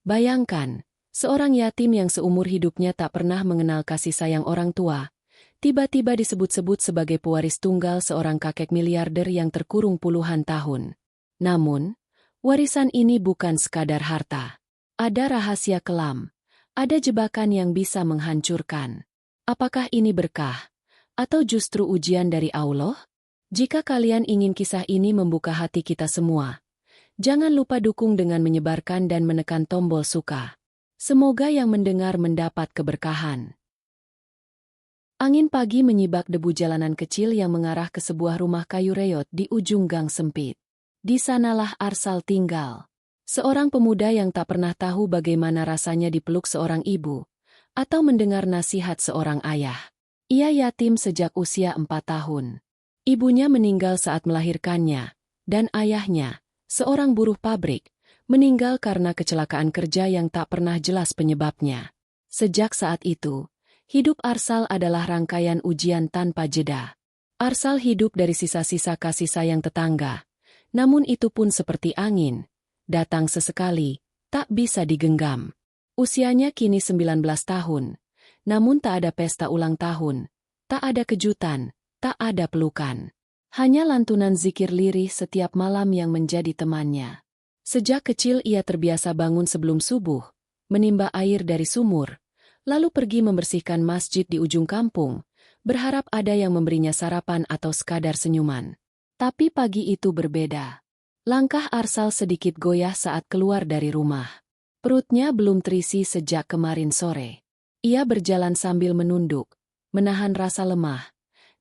Bayangkan, seorang yatim yang seumur hidupnya tak pernah mengenal kasih sayang orang tua, tiba-tiba disebut-sebut sebagai pewaris tunggal seorang kakek miliarder yang terkurung puluhan tahun. Namun, warisan ini bukan sekadar harta. Ada rahasia kelam, ada jebakan yang bisa menghancurkan. Apakah ini berkah, atau justru ujian dari Allah? Jika kalian ingin kisah ini membuka hati kita semua, jangan lupa dukung dengan menyebarkan dan menekan tombol suka. Semoga yang mendengar mendapat keberkahan. Angin pagi menyibak debu jalanan kecil yang mengarah ke sebuah rumah kayu reot di ujung gang sempit. Di sanalah Arsal tinggal. Seorang pemuda yang tak pernah tahu bagaimana rasanya dipeluk seorang ibu, atau mendengar nasihat seorang ayah. Ia yatim sejak usia 4 tahun. Ibunya meninggal saat melahirkannya, dan ayahnya, seorang buruh pabrik, meninggal karena kecelakaan kerja yang tak pernah jelas penyebabnya. Sejak saat itu, hidup Arsal adalah rangkaian ujian tanpa jeda. Arsal hidup dari sisa-sisa kasih sayang tetangga, namun itu pun seperti angin, datang sesekali, tak bisa digenggam. Usianya kini 19 tahun, namun tak ada pesta ulang tahun, tak ada kejutan, tak ada pelukan. Hanya lantunan zikir lirih setiap malam yang menjadi temannya. Sejak kecil ia terbiasa bangun sebelum subuh, menimba air dari sumur, lalu pergi membersihkan masjid di ujung kampung, berharap ada yang memberinya sarapan atau sekadar senyuman. Tapi pagi itu berbeda. Langkah Arsal sedikit goyah saat keluar dari rumah. Perutnya belum terisi sejak kemarin sore. Ia berjalan sambil menunduk, menahan rasa lemah,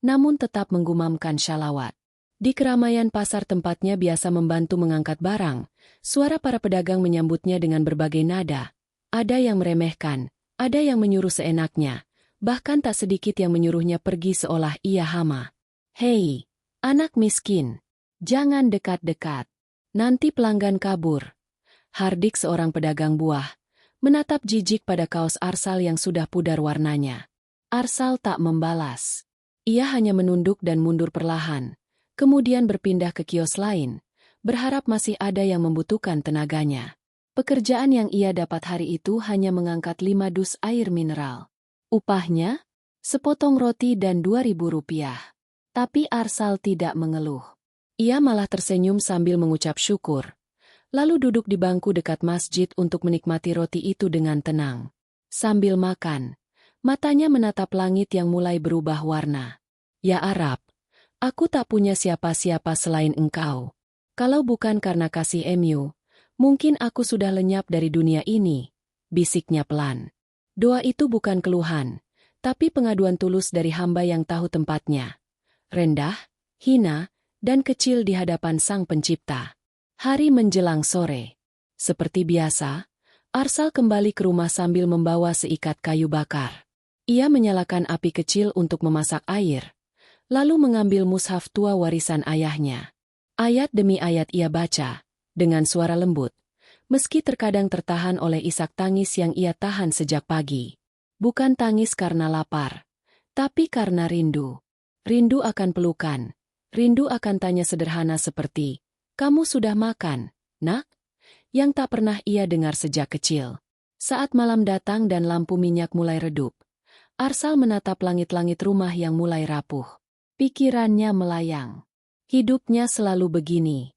namun tetap menggumamkan shalawat. Di keramaian pasar tempatnya biasa membantu mengangkat barang, suara para pedagang menyambutnya dengan berbagai nada. Ada yang meremehkan, ada yang menyuruh seenaknya, bahkan tak sedikit yang menyuruhnya pergi seolah ia hama. Hei, anak miskin, jangan dekat-dekat, nanti pelanggan kabur. Hardik seorang pedagang buah, menatap jijik pada kaos Arsal yang sudah pudar warnanya. Arsal tak membalas. Ia hanya menunduk dan mundur perlahan, kemudian berpindah ke kios lain, berharap masih ada yang membutuhkan tenaganya. Pekerjaan yang ia dapat hari itu hanya mengangkat 5 dus air mineral. Upahnya? Sepotong roti dan Rp2.000. Tapi Arsal tidak mengeluh. Ia malah tersenyum sambil mengucap syukur, lalu duduk di bangku dekat masjid untuk menikmati roti itu dengan tenang. Sambil makan, matanya menatap langit yang mulai berubah warna. Ya Arab, aku tak punya siapa-siapa selain engkau. Kalau bukan karena kasih MU, mungkin aku sudah lenyap dari dunia ini, bisiknya pelan. Doa itu bukan keluhan, tapi pengaduan tulus dari hamba yang tahu tempatnya. Rendah, hina, dan kecil di hadapan Sang Pencipta. Hari menjelang sore. Seperti biasa, Arsal kembali ke rumah sambil membawa seikat kayu bakar. Ia menyalakan api kecil untuk memasak air, lalu mengambil mushaf tua warisan ayahnya. Ayat demi ayat ia baca, dengan suara lembut, meski terkadang tertahan oleh isak tangis yang ia tahan sejak pagi. Bukan tangis karena lapar, tapi karena rindu. Rindu akan pelukan, rindu akan tanya sederhana seperti, "Kamu sudah makan, nak?" Yang tak pernah ia dengar sejak kecil. Saat malam datang dan lampu minyak mulai redup, Arsal menatap langit-langit rumah yang mulai rapuh. Pikirannya melayang. Hidupnya selalu begini.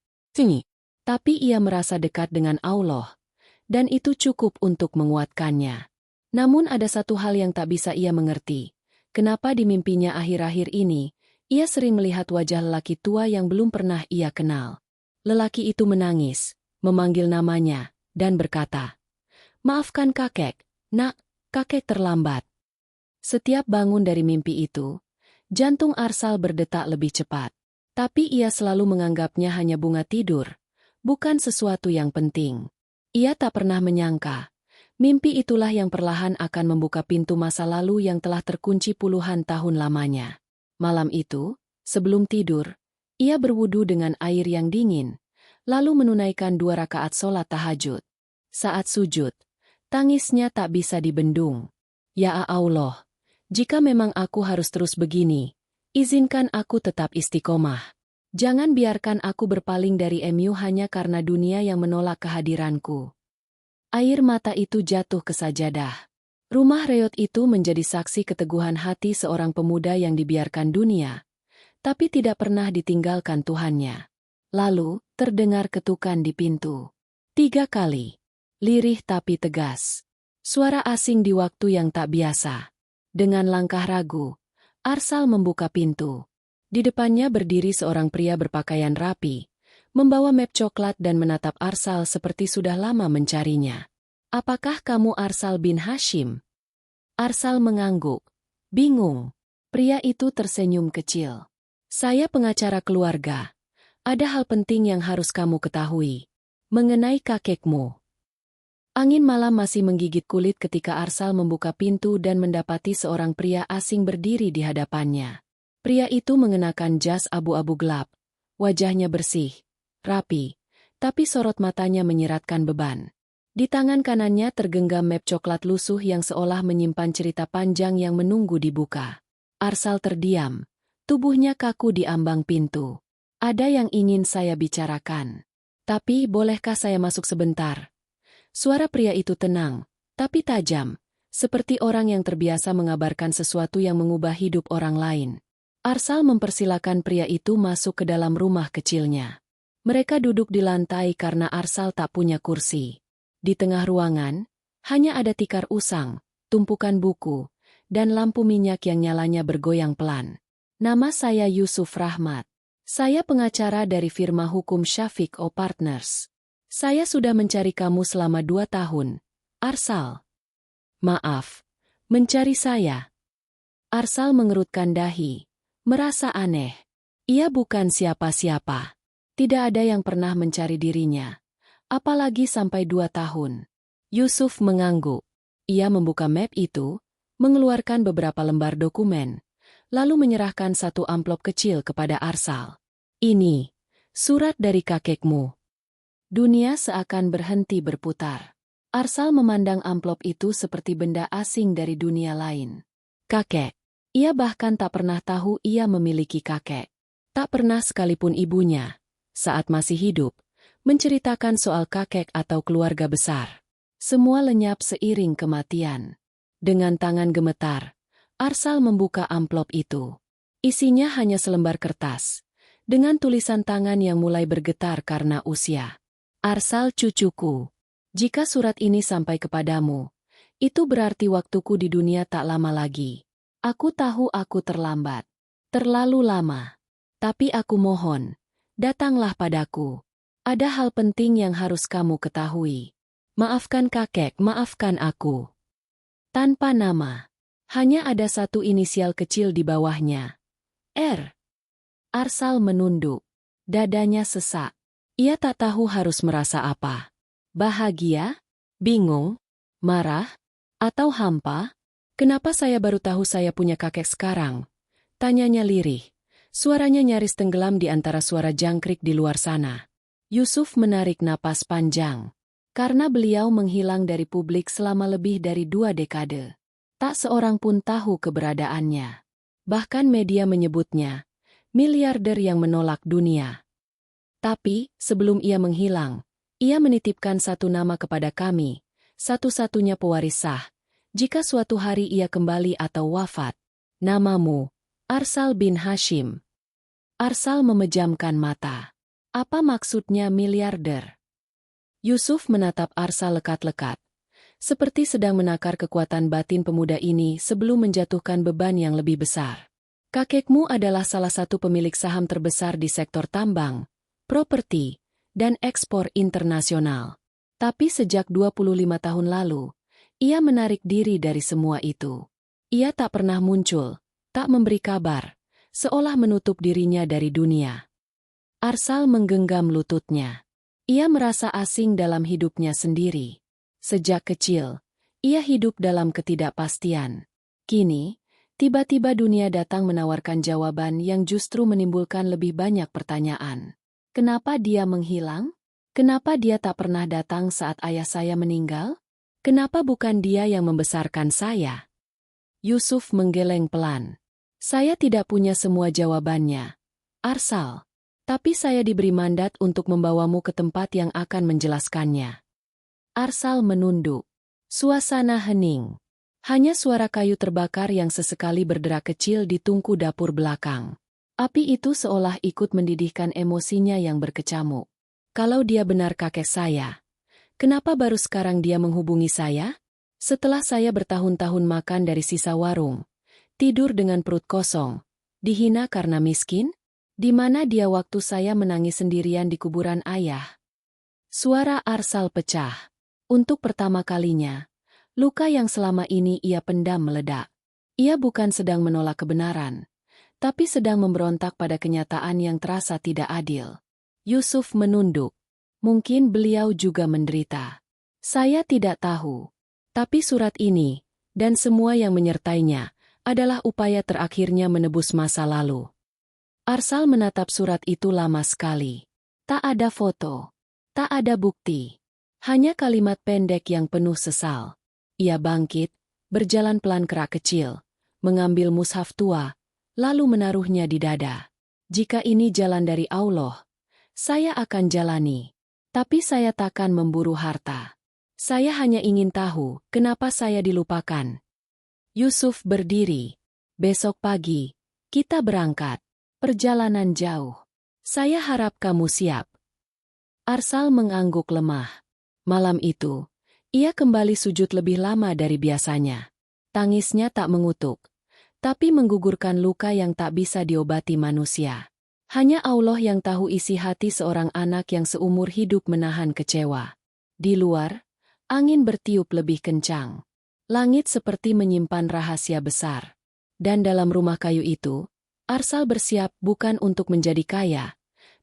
Tapi ia merasa dekat dengan Allah, dan itu cukup untuk menguatkannya. Namun ada satu hal yang tak bisa ia mengerti. Kenapa di mimpinya akhir-akhir ini, ia sering melihat wajah lelaki tua yang belum pernah ia kenal. Lelaki itu menangis, memanggil namanya, dan berkata, "Maafkan kakek, nak, kakek terlambat." Setiap bangun dari mimpi itu, jantung Arsal berdetak lebih cepat. Tapi ia selalu menganggapnya hanya bunga tidur, bukan sesuatu yang penting. Ia tak pernah menyangka, mimpi itulah yang perlahan akan membuka pintu masa lalu yang telah terkunci puluhan tahun lamanya. Malam itu, sebelum tidur, ia berwudu dengan air yang dingin, lalu menunaikan 2 rakaat sholat tahajud. Saat sujud, tangisnya tak bisa dibendung. Ya Allah, jika memang aku harus terus begini, izinkan aku tetap istiqomah. Jangan biarkan aku berpaling dari MU hanya karena dunia yang menolak kehadiranku. Air mata itu jatuh ke sajadah. Rumah reot itu menjadi saksi keteguhan hati seorang pemuda yang dibiarkan dunia, tapi tidak pernah ditinggalkan Tuhannya. Lalu, terdengar ketukan di pintu. 3 kali. Lirih tapi tegas. Suara asing di waktu yang tak biasa. Dengan langkah ragu, Arsal membuka pintu. Di depannya berdiri seorang pria berpakaian rapi, membawa map coklat dan menatap Arsal seperti sudah lama mencarinya. Apakah kamu Arsal bin Hashim? Arsal mengangguk. Bingung. Pria itu tersenyum kecil. Saya pengacara keluarga. Ada hal penting yang harus kamu ketahui. Mengenai kakekmu. Angin malam masih menggigit kulit ketika Arsal membuka pintu dan mendapati seorang pria asing berdiri di hadapannya. Pria itu mengenakan jas abu-abu gelap. Wajahnya bersih, rapi, tapi sorot matanya menyiratkan beban. Di tangan kanannya tergenggam map coklat lusuh yang seolah menyimpan cerita panjang yang menunggu dibuka. Arsal terdiam, tubuhnya kaku di ambang pintu. Ada yang ingin saya bicarakan. Tapi bolehkah saya masuk sebentar? Suara pria itu tenang, tapi tajam, seperti orang yang terbiasa mengabarkan sesuatu yang mengubah hidup orang lain. Arsal mempersilakan pria itu masuk ke dalam rumah kecilnya. Mereka duduk di lantai karena Arsal tak punya kursi. Di tengah ruangan, hanya ada tikar usang, tumpukan buku, dan lampu minyak yang nyalanya bergoyang pelan. Nama saya Yusuf Rahmat. Saya pengacara dari firma hukum Syafiq O Partners. Saya sudah mencari kamu selama 2 tahun. Arsal. Maaf. Mencari saya. Arsal mengerutkan dahi. Merasa aneh. Ia bukan siapa-siapa. Tidak ada yang pernah mencari dirinya. Apalagi sampai 2 tahun. Yusuf mengangguk. Ia membuka map itu, mengeluarkan beberapa lembar dokumen, lalu menyerahkan satu amplop kecil kepada Arsal. Ini, surat dari kakekmu. Dunia seakan berhenti berputar. Arsal memandang amplop itu seperti benda asing dari dunia lain. Kakek. Ia bahkan tak pernah tahu ia memiliki kakek. Tak pernah sekalipun ibunya, saat masih hidup, menceritakan soal kakek atau keluarga besar. Semua lenyap seiring kematian. Dengan tangan gemetar, Arsal membuka amplop itu. Isinya hanya selembar kertas, dengan tulisan tangan yang mulai bergetar karena usia. Arsal cucuku, jika surat ini sampai kepadamu, itu berarti waktuku di dunia tak lama lagi. Aku tahu aku terlambat. Terlalu lama. Tapi aku mohon, datanglah padaku. Ada hal penting yang harus kamu ketahui. Maafkan kakek, maafkan aku. Tanpa nama. Hanya ada satu inisial kecil di bawahnya. R. Arsal menunduk. Dadanya sesak. Ia tak tahu harus merasa apa. Bahagia? Bingung? Marah? Atau hampa? Kenapa saya baru tahu saya punya kakek sekarang? Tanyanya lirih. Suaranya nyaris tenggelam di antara suara jangkrik di luar sana. Yusuf menarik napas panjang. Karena beliau menghilang dari publik selama lebih dari 2 dekade. Tak seorang pun tahu keberadaannya. Bahkan media menyebutnya miliarder yang menolak dunia. Tapi, sebelum ia menghilang, ia menitipkan satu nama kepada kami, satu-satunya pewaris sah, jika suatu hari ia kembali atau wafat. Namamu, Arsal bin Hashim. Arsal memejamkan mata. Apa maksudnya miliarder? Yusuf menatap Arsal lekat-lekat, seperti sedang menakar kekuatan batin pemuda ini sebelum menjatuhkan beban yang lebih besar. Kakekmu adalah salah satu pemilik saham terbesar di sektor tambang, properti, dan ekspor internasional. Tapi sejak 25 tahun lalu, ia menarik diri dari semua itu. Ia tak pernah muncul, tak memberi kabar, seolah menutup dirinya dari dunia. Arsal menggenggam lututnya. Ia merasa asing dalam hidupnya sendiri. Sejak kecil, ia hidup dalam ketidakpastian. Kini, tiba-tiba dunia datang menawarkan jawaban yang justru menimbulkan lebih banyak pertanyaan. Kenapa dia menghilang? Kenapa dia tak pernah datang saat ayah saya meninggal? Kenapa bukan dia yang membesarkan saya? Yusuf menggeleng pelan. Saya tidak punya semua jawabannya, Arsal. Tapi saya diberi mandat untuk membawamu ke tempat yang akan menjelaskannya. Arsal menunduk. Suasana hening. Hanya suara kayu terbakar yang sesekali berderak kecil di tungku dapur belakang. Api itu seolah ikut mendidihkan emosinya yang berkecamuk. Kalau dia benar kakek saya, kenapa baru sekarang dia menghubungi saya? Setelah saya bertahun-tahun makan dari sisa warung, tidur dengan perut kosong, dihina karena miskin? Di mana dia waktu saya menangis sendirian di kuburan ayah? Suara Arsal pecah. Untuk pertama kalinya, luka yang selama ini ia pendam meledak. Ia bukan sedang menolak kebenaran, tapi sedang memberontak pada kenyataan yang terasa tidak adil. Yusuf menunduk. Mungkin beliau juga menderita. Saya tidak tahu. Tapi surat ini, dan semua yang menyertainya, adalah upaya terakhirnya menebus masa lalu. Arsal menatap surat itu lama sekali. Tak ada foto. Tak ada bukti. Hanya kalimat pendek yang penuh sesal. Ia bangkit, berjalan pelan kerak kecil, mengambil mushaf tua, lalu menaruhnya di dada. Jika ini jalan dari Allah, saya akan jalani. Tapi saya takkan memburu harta. Saya hanya ingin tahu kenapa saya dilupakan. Yusuf berdiri. Besok pagi, kita berangkat. Perjalanan jauh. Saya harap kamu siap. Arsal mengangguk lemah. Malam itu, ia kembali sujud lebih lama dari biasanya. Tangisnya tak mengutuk, tapi menggugurkan luka yang tak bisa diobati manusia. Hanya Allah yang tahu isi hati seorang anak yang seumur hidup menahan kecewa. Di luar, angin bertiup lebih kencang. Langit seperti menyimpan rahasia besar. Dan dalam rumah kayu itu, Arsal bersiap bukan untuk menjadi kaya,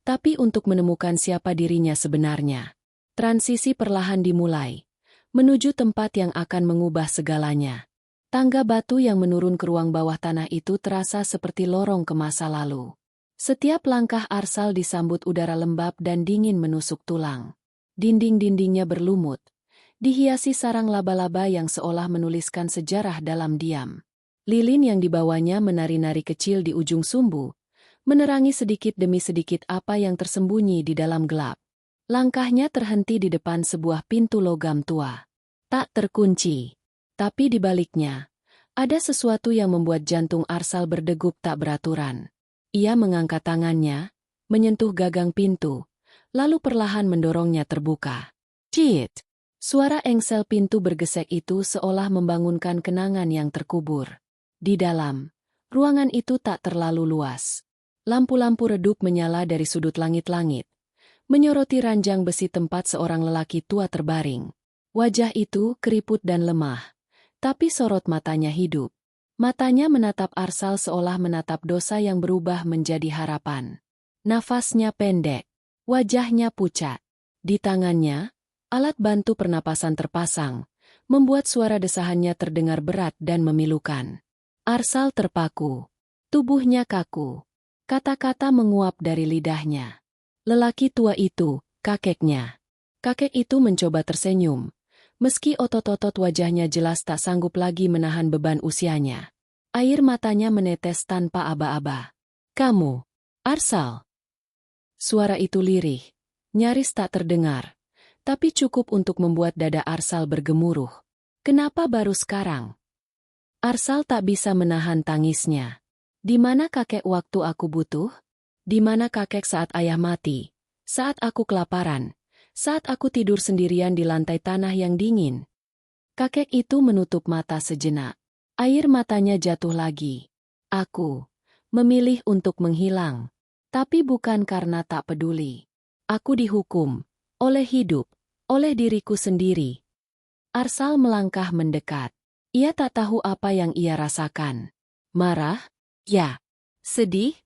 tapi untuk menemukan siapa dirinya sebenarnya. Transisi perlahan dimulai, menuju tempat yang akan mengubah segalanya. Tangga batu yang menurun ke ruang bawah tanah itu terasa seperti lorong ke masa lalu. Setiap langkah Arsal disambut udara lembab dan dingin menusuk tulang. Dinding-dindingnya berlumut, dihiasi sarang laba-laba yang seolah menuliskan sejarah dalam diam. Lilin yang dibawanya menari-nari kecil di ujung sumbu, menerangi sedikit demi sedikit apa yang tersembunyi di dalam gelap. Langkahnya terhenti di depan sebuah pintu logam tua. Tak terkunci, tapi di baliknya, ada sesuatu yang membuat jantung Arsal berdegup tak beraturan. Ia mengangkat tangannya, menyentuh gagang pintu, lalu perlahan mendorongnya terbuka. Cit! Suara engsel pintu bergesek itu seolah membangunkan kenangan yang terkubur. Di dalam, ruangan itu tak terlalu luas. Lampu-lampu redup menyala dari sudut langit-langit, menyoroti ranjang besi tempat seorang lelaki tua terbaring. Wajah itu keriput dan lemah, tapi sorot matanya hidup. Matanya menatap Arsal seolah menatap dosa yang berubah menjadi harapan. Nafasnya pendek, wajahnya pucat. Di tangannya, alat bantu pernapasan terpasang, membuat suara desahannya terdengar berat dan memilukan. Arsal terpaku. Tubuhnya kaku. Kata-kata menguap dari lidahnya. Lelaki tua itu, kakeknya. Kakek itu mencoba tersenyum, meski otot-otot wajahnya jelas tak sanggup lagi menahan beban usianya. Air matanya menetes tanpa aba-aba. Kamu, Arsal. Suara itu lirih, nyaris tak terdengar, tapi cukup untuk membuat dada Arsal bergemuruh. Kenapa baru sekarang? Arsal tak bisa menahan tangisnya. Di mana kakek waktu aku butuh? Di mana kakek saat ayah mati? Saat aku kelaparan? Saat aku tidur sendirian di lantai tanah yang dingin? Kakek itu menutup mata sejenak. Air matanya jatuh lagi. Aku memilih untuk menghilang. Tapi bukan karena tak peduli. Aku dihukum oleh hidup, oleh diriku sendiri. Arsal melangkah mendekat. Ia tak tahu apa yang ia rasakan. Marah? Ya. Sedih?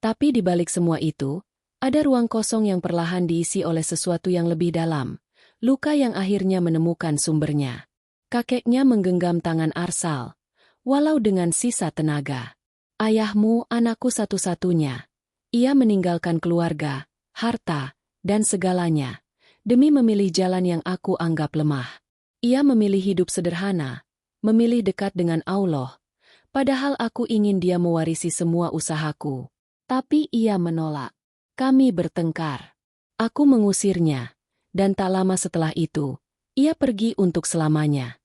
Tapi di balik semua itu, ada ruang kosong yang perlahan diisi oleh sesuatu yang lebih dalam. Luka yang akhirnya menemukan sumbernya. Kakeknya menggenggam tangan Arsal, walau dengan sisa tenaga. Ayahmu anakku satu-satunya. Ia meninggalkan keluarga, harta, dan segalanya, demi memilih jalan yang aku anggap lemah. Ia memilih hidup sederhana, memilih dekat dengan Allah, padahal aku ingin dia mewarisi semua usahaku. Tapi ia menolak. Kami bertengkar. Aku mengusirnya, dan tak lama setelah itu, Ia pergi untuk selamanya.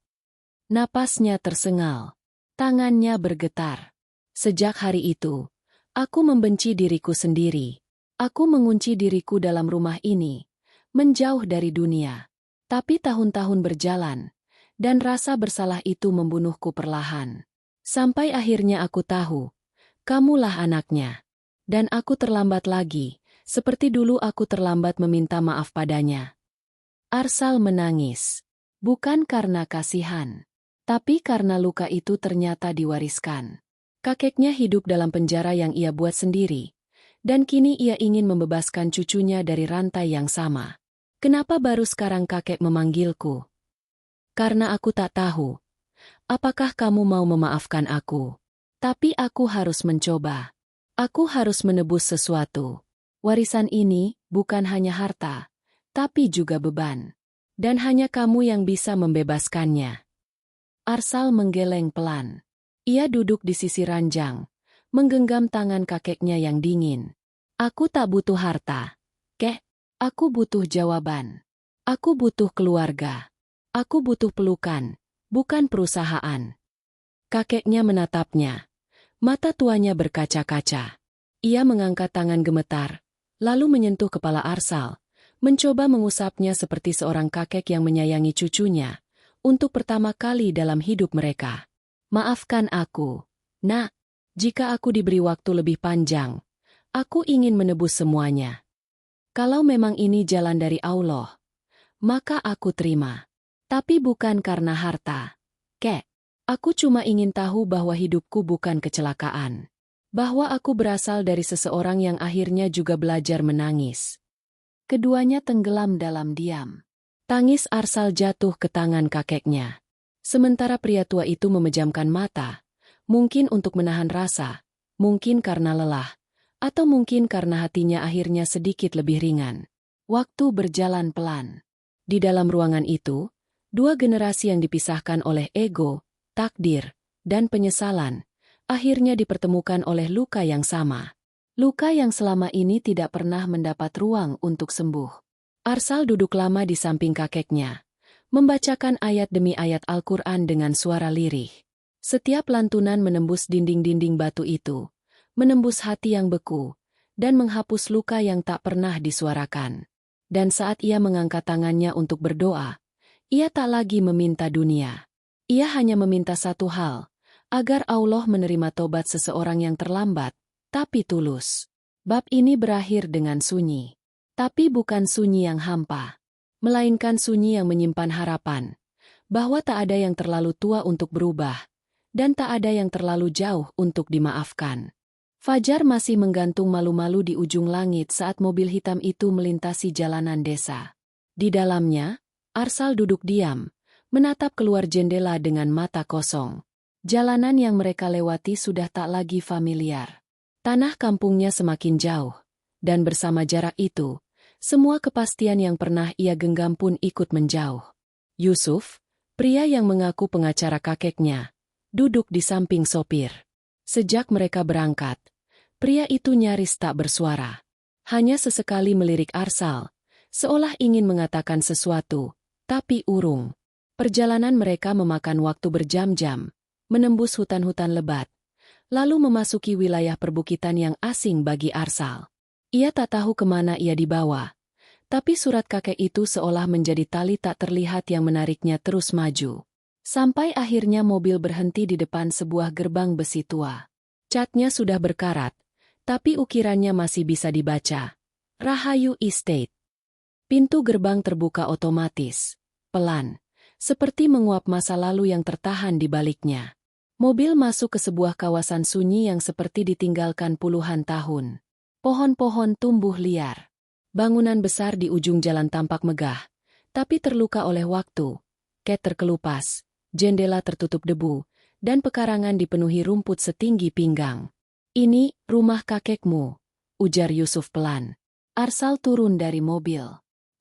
Napasnya tersengal. Tangannya bergetar. Sejak hari itu, aku membenci diriku sendiri. Aku mengunci diriku dalam rumah ini, menjauh dari dunia. Tapi tahun-tahun berjalan, dan rasa bersalah itu membunuhku perlahan. Sampai akhirnya aku tahu, kamulah anaknya. Dan aku terlambat lagi, seperti dulu aku terlambat meminta maaf padanya. Arsal menangis. Bukan karena kasihan, tapi karena luka itu ternyata diwariskan. Kakeknya hidup dalam penjara yang ia buat sendiri, dan kini ia ingin membebaskan cucunya dari rantai yang sama. Kenapa baru sekarang kakek memanggilku? Karena aku tak tahu. Apakah kamu mau memaafkan aku? Tapi aku harus mencoba. Aku harus menebus sesuatu. Warisan ini bukan hanya harta, tapi juga beban. Dan hanya kamu yang bisa membebaskannya. Arsal menggeleng pelan. Ia duduk di sisi ranjang, menggenggam tangan kakeknya yang dingin. Aku tak butuh harta, Kek. Aku butuh jawaban. Aku butuh keluarga. Aku butuh pelukan, bukan perusahaan. Kakeknya menatapnya. Mata tuanya berkaca-kaca. Ia mengangkat tangan gemetar, lalu menyentuh kepala Arsal, mencoba mengusapnya seperti seorang kakek yang menyayangi cucunya, untuk pertama kali dalam hidup mereka. Maafkan aku, Nak. Jika aku diberi waktu lebih panjang, aku ingin menebus semuanya. Kalau memang ini jalan dari Allah, maka aku terima. Tapi bukan karena harta, Kek. Aku cuma ingin tahu bahwa hidupku bukan kecelakaan. Bahwa aku berasal dari seseorang yang akhirnya juga belajar menangis. Keduanya tenggelam dalam diam. Tangis Arsal jatuh ke tangan kakeknya. Sementara pria tua itu memejamkan mata, mungkin untuk menahan rasa, mungkin karena lelah, atau mungkin karena hatinya akhirnya sedikit lebih ringan. Waktu berjalan pelan. Di dalam ruangan itu, dua generasi yang dipisahkan oleh ego, takdir, dan penyesalan, akhirnya dipertemukan oleh luka yang sama. Luka yang selama ini tidak pernah mendapat ruang untuk sembuh. Arsal duduk lama di samping kakeknya, membacakan ayat demi ayat Al-Quran dengan suara lirih. Setiap lantunan menembus dinding-dinding batu itu, menembus hati yang beku, dan menghapus luka yang tak pernah disuarakan. Dan saat ia mengangkat tangannya untuk berdoa, ia tak lagi meminta dunia. Ia hanya meminta satu hal, agar Allah menerima tobat seseorang yang terlambat, tapi tulus. Bab ini berakhir dengan sunyi. Tapi bukan sunyi yang hampa, melainkan sunyi yang menyimpan harapan, bahwa tak ada yang terlalu tua untuk berubah, dan tak ada yang terlalu jauh untuk dimaafkan. Fajar masih menggantung malu-malu di ujung langit saat mobil hitam itu melintasi jalanan desa. Di dalamnya, Arsal duduk diam, menatap keluar jendela dengan mata kosong. Jalanan yang mereka lewati sudah tak lagi familiar. Tanah kampungnya semakin jauh, dan bersama jarak itu, semua kepastian yang pernah ia genggam pun ikut menjauh. Yusuf, pria yang mengaku pengacara kakeknya, duduk di samping sopir. Sejak mereka berangkat, pria itu nyaris tak bersuara. Hanya sesekali melirik Arsal, seolah ingin mengatakan sesuatu, tapi urung. Perjalanan mereka memakan waktu berjam-jam, menembus hutan-hutan lebat, lalu memasuki wilayah perbukitan yang asing bagi Arsal. Ia tak tahu kemana ia dibawa, tapi surat kakek itu seolah menjadi tali tak terlihat yang menariknya terus maju. Sampai akhirnya mobil berhenti di depan sebuah gerbang besi tua. Catnya sudah berkarat, tapi ukirannya masih bisa dibaca. Rahayu Estate. Pintu gerbang terbuka otomatis, pelan, seperti menguap masa lalu yang tertahan di baliknya. Mobil masuk ke sebuah kawasan sunyi yang seperti ditinggalkan puluhan tahun. Pohon-pohon tumbuh liar. Bangunan besar di ujung jalan tampak megah, tapi terluka oleh waktu. Ket terkelupas, jendela tertutup debu, dan pekarangan dipenuhi rumput setinggi pinggang. Ini rumah kakekmu, ujar Yusuf pelan. Arsal turun dari mobil.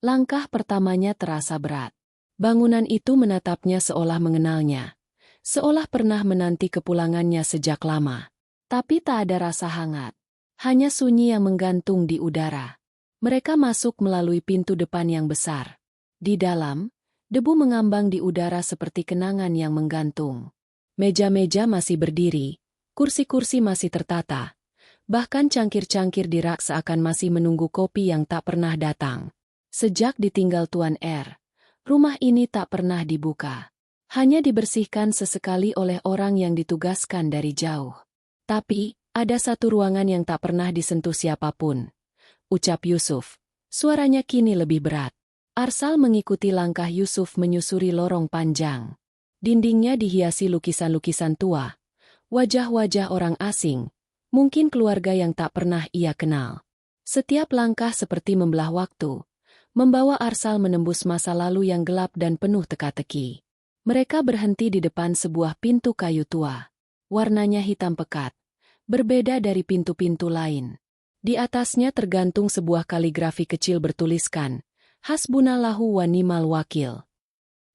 Langkah pertamanya terasa berat. Bangunan itu menatapnya seolah mengenalnya, seolah pernah menanti kepulangannya sejak lama. Tapi tak ada rasa hangat. Hanya sunyi yang menggantung di udara. Mereka masuk melalui pintu depan yang besar. Di dalam, Debu mengambang di udara seperti kenangan yang menggantung. Meja-meja masih berdiri, kursi-kursi masih tertata. Bahkan cangkir-cangkir di rak seakan masih menunggu kopi yang tak pernah datang. Sejak ditinggal Tuan R, rumah ini tak pernah dibuka. Hanya dibersihkan sesekali oleh orang yang ditugaskan dari jauh. Tapi, ada satu ruangan yang tak pernah disentuh siapapun. Ucap Yusuf. Suaranya kini lebih berat. Arsal mengikuti langkah Yusuf menyusuri lorong panjang. Dindingnya dihiasi lukisan-lukisan tua. Wajah-wajah orang asing. Mungkin keluarga yang tak pernah ia kenal. Setiap langkah seperti membelah waktu. Membawa Arsal menembus masa lalu yang gelap dan penuh teka-teki. Mereka berhenti di depan sebuah pintu kayu tua. Warnanya hitam pekat, berbeda dari pintu-pintu lain. Di atasnya tergantung sebuah kaligrafi kecil bertuliskan, Hasbunallahu wa ni'mal wakil.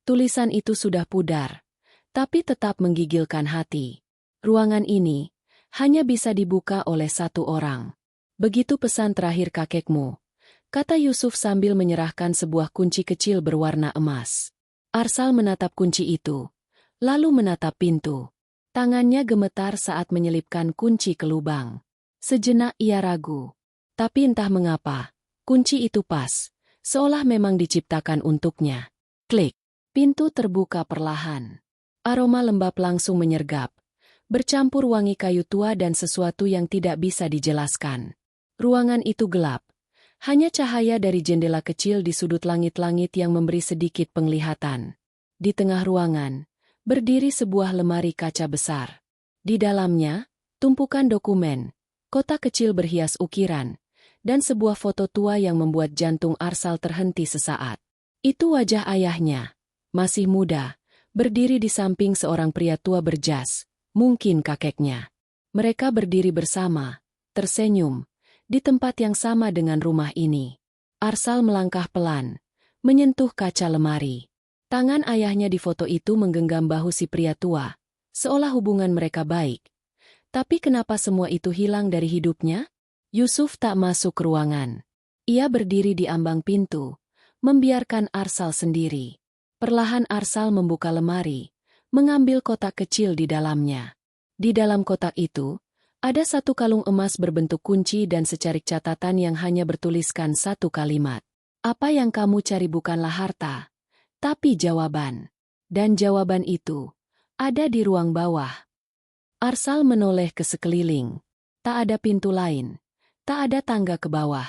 Tulisan itu sudah pudar, tapi tetap menggigilkan hati. Ruangan ini hanya bisa dibuka oleh satu orang. Begitu pesan terakhir kakekmu, kata Yusuf sambil menyerahkan sebuah kunci kecil berwarna emas. Arsal menatap kunci itu, lalu menatap pintu. Tangannya gemetar saat menyelipkan kunci ke lubang. Sejenak ia ragu. Tapi entah mengapa, kunci itu pas, seolah memang diciptakan untuknya. Klik. Pintu terbuka perlahan. Aroma lembab langsung menyergap, bercampur wangi kayu tua dan sesuatu yang tidak bisa dijelaskan. Ruangan itu gelap. Hanya cahaya dari jendela kecil di sudut langit-langit yang memberi sedikit penglihatan. Di tengah ruangan, berdiri sebuah lemari kaca besar. Di dalamnya, tumpukan dokumen, kotak kecil berhias ukiran, dan sebuah foto tua yang membuat jantung Arsal terhenti sesaat. Itu wajah ayahnya, masih muda, berdiri di samping seorang pria tua berjas, mungkin kakeknya. Mereka berdiri bersama, tersenyum, di tempat yang sama dengan rumah ini. Arsal melangkah pelan, menyentuh kaca lemari. Tangan ayahnya di foto itu menggenggam bahu si pria tua, seolah hubungan mereka baik. Tapi kenapa semua itu hilang dari hidupnya? Yusuf tak masuk ke ruangan. Ia berdiri di ambang pintu, membiarkan Arsal sendiri. Perlahan Arsal membuka lemari, mengambil kotak kecil di dalamnya. Di dalam kotak itu, ada satu kalung emas berbentuk kunci dan secarik catatan yang hanya bertuliskan satu kalimat. Apa yang kamu cari bukanlah harta, tapi jawaban. Dan jawaban itu ada di ruang bawah. Arsal menoleh ke sekeliling. Tak ada pintu lain. Tak ada tangga ke bawah.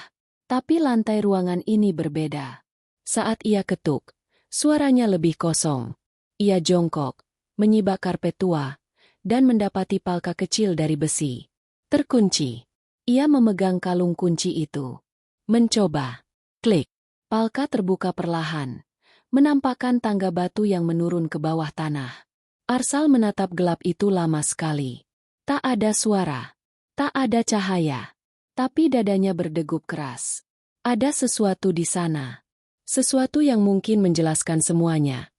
Tapi lantai ruangan ini berbeda. Saat ia ketuk, suaranya lebih kosong. Ia jongkok, menyibak karpet tua, dan mendapati palka kecil dari besi. Terkunci. Ia memegang kalung kunci itu. Mencoba. Klik. Palka terbuka perlahan, menampakkan tangga batu yang menurun ke bawah tanah. Arsal menatap gelap itu lama sekali. Tak ada suara. Tak ada cahaya. Tapi dadanya berdegup keras. Ada sesuatu di sana. Sesuatu yang mungkin menjelaskan semuanya.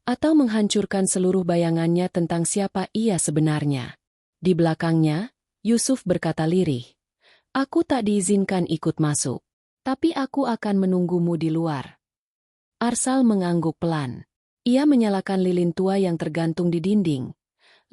Atau menghancurkan seluruh bayangannya tentang siapa ia sebenarnya. Di belakangnya, Yusuf berkata lirih. Aku tak diizinkan ikut masuk. Tapi aku akan menunggumu di luar. Arsal mengangguk pelan. Ia menyalakan lilin tua yang tergantung di dinding.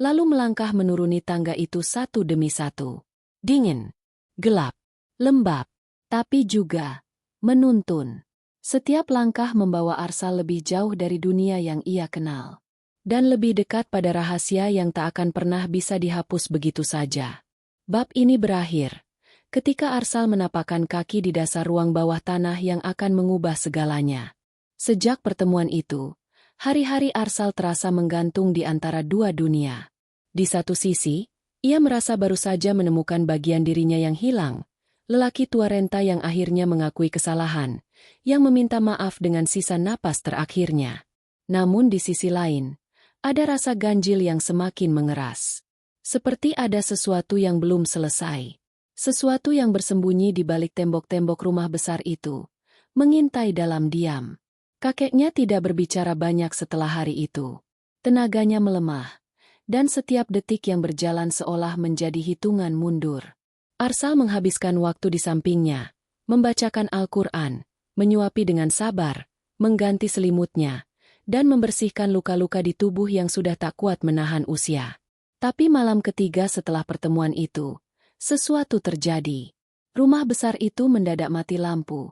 Lalu melangkah menuruni tangga itu satu demi satu. Dingin. Gelap. Lembab. Tapi juga menuntun. Setiap langkah membawa Arsal lebih jauh dari dunia yang ia kenal. Dan lebih dekat pada rahasia yang tak akan pernah bisa dihapus begitu saja. Bab ini berakhir ketika Arsal menapakkan kaki di dasar ruang bawah tanah yang akan mengubah segalanya. Sejak pertemuan itu, hari-hari Arsal terasa menggantung di antara dua dunia. Di satu sisi, ia merasa baru saja menemukan bagian dirinya yang hilang, lelaki tua renta yang akhirnya mengakui kesalahan, yang meminta maaf dengan sisa napas terakhirnya. Namun di sisi lain, ada rasa ganjil yang semakin mengeras. Seperti ada sesuatu yang belum selesai. Sesuatu yang bersembunyi di balik tembok-tembok rumah besar itu, mengintai dalam diam. Kakeknya tidak berbicara banyak setelah hari itu. Tenaganya melemah, dan setiap detik yang berjalan seolah menjadi hitungan mundur. Arsal menghabiskan waktu di sampingnya, membacakan Al-Quran, menyuapi dengan sabar, mengganti selimutnya, dan membersihkan luka-luka di tubuh yang sudah tak kuat menahan usia. Tapi malam ketiga setelah pertemuan itu, sesuatu terjadi. Rumah besar itu mendadak mati lampu,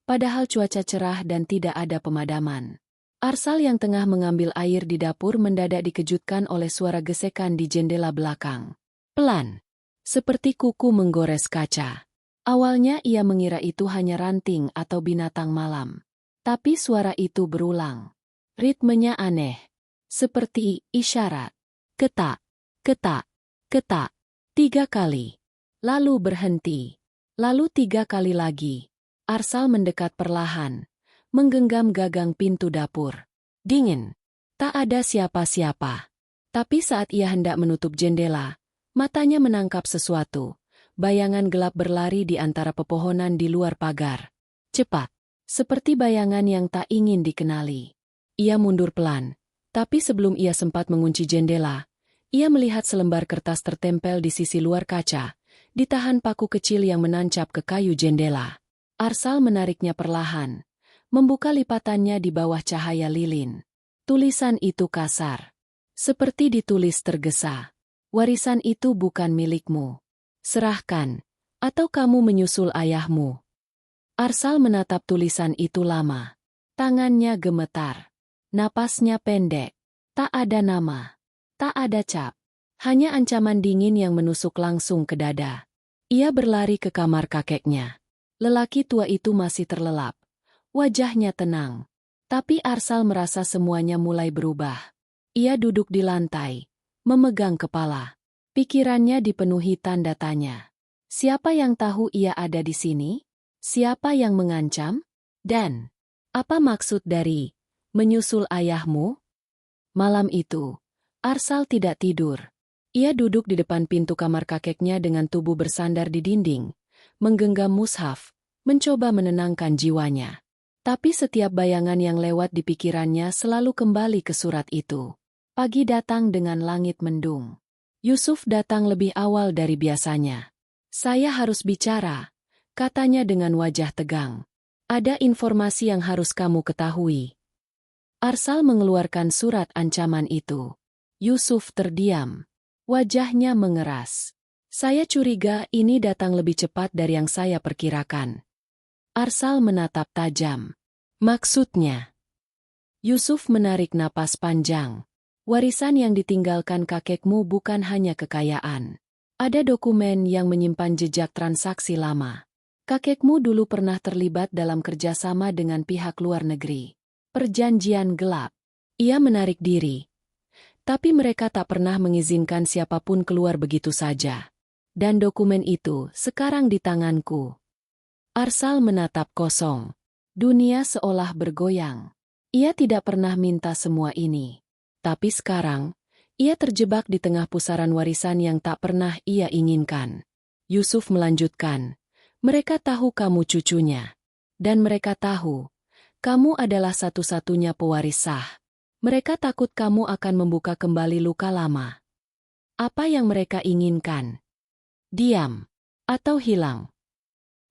padahal cuaca cerah dan tidak ada pemadaman. Arsal yang tengah mengambil air di dapur mendadak dikejutkan oleh suara gesekan di jendela belakang. Pelan, seperti kuku menggores kaca. Awalnya ia mengira itu hanya ranting atau binatang malam. Tapi suara itu berulang. Ritmenya aneh, seperti isyarat. Ketak, ketak, ketak. 3 kali. Lalu berhenti. Lalu 3 kali lagi. Arsal mendekat perlahan, menggenggam gagang pintu dapur. Dingin. Tak ada siapa-siapa. Tapi saat ia hendak menutup jendela, matanya menangkap sesuatu. Bayangan gelap berlari di antara pepohonan di luar pagar. Cepat. Seperti bayangan yang tak ingin dikenali. Ia mundur pelan. Tapi sebelum ia sempat mengunci jendela, ia melihat selembar kertas tertempel di sisi luar kaca, ditahan paku kecil yang menancap ke kayu jendela. Arsal menariknya perlahan, membuka lipatannya di bawah cahaya lilin. Tulisan itu kasar. Seperti ditulis tergesa. Warisan itu bukan milikmu. Serahkan, atau kamu menyusul ayahmu. Arsal menatap tulisan itu lama. Tangannya gemetar. Napasnya pendek. Tak ada nama. Tak ada cap. Hanya ancaman dingin yang menusuk langsung ke dada. Ia berlari ke kamar kakeknya. Lelaki tua itu masih terlelap. Wajahnya tenang. Tapi Arsal merasa semuanya mulai berubah. Ia duduk di lantai, memegang kepala. Pikirannya dipenuhi tanda tanya. Siapa yang tahu ia ada di sini? Siapa yang mengancam? Dan apa maksud dari menyusul ayahmu? Malam itu, Arsal tidak tidur. Ia duduk di depan pintu kamar kakeknya dengan tubuh bersandar di dinding, menggenggam mushaf, mencoba menenangkan jiwanya. Tapi setiap bayangan yang lewat di pikirannya selalu kembali ke surat itu. Pagi datang dengan langit mendung. Yusuf datang lebih awal dari biasanya. Saya harus bicara, katanya dengan wajah tegang. Ada informasi yang harus kamu ketahui. Arsal mengeluarkan surat ancaman itu. Yusuf terdiam. Wajahnya mengeras. Saya curiga ini datang lebih cepat dari yang saya perkirakan. Arsal menatap tajam. Maksudnya? Yusuf menarik napas panjang. Warisan yang ditinggalkan kakekmu bukan hanya kekayaan. Ada dokumen yang menyimpan jejak transaksi lama. Kakekmu dulu pernah terlibat dalam kerjasama dengan pihak luar negeri. Perjanjian gelap. Ia menarik diri. Tapi mereka tak pernah mengizinkan siapapun keluar begitu saja. Dan dokumen itu sekarang di tanganku. Arsal menatap kosong. Dunia seolah bergoyang. Ia tidak pernah minta semua ini. Tapi sekarang, ia terjebak di tengah pusaran warisan yang tak pernah ia inginkan. Yusuf melanjutkan. Mereka tahu kamu cucunya. Dan mereka tahu, kamu adalah satu-satunya pewaris sah. Mereka takut kamu akan membuka kembali luka lama. Apa yang mereka inginkan? Diam. Atau hilang.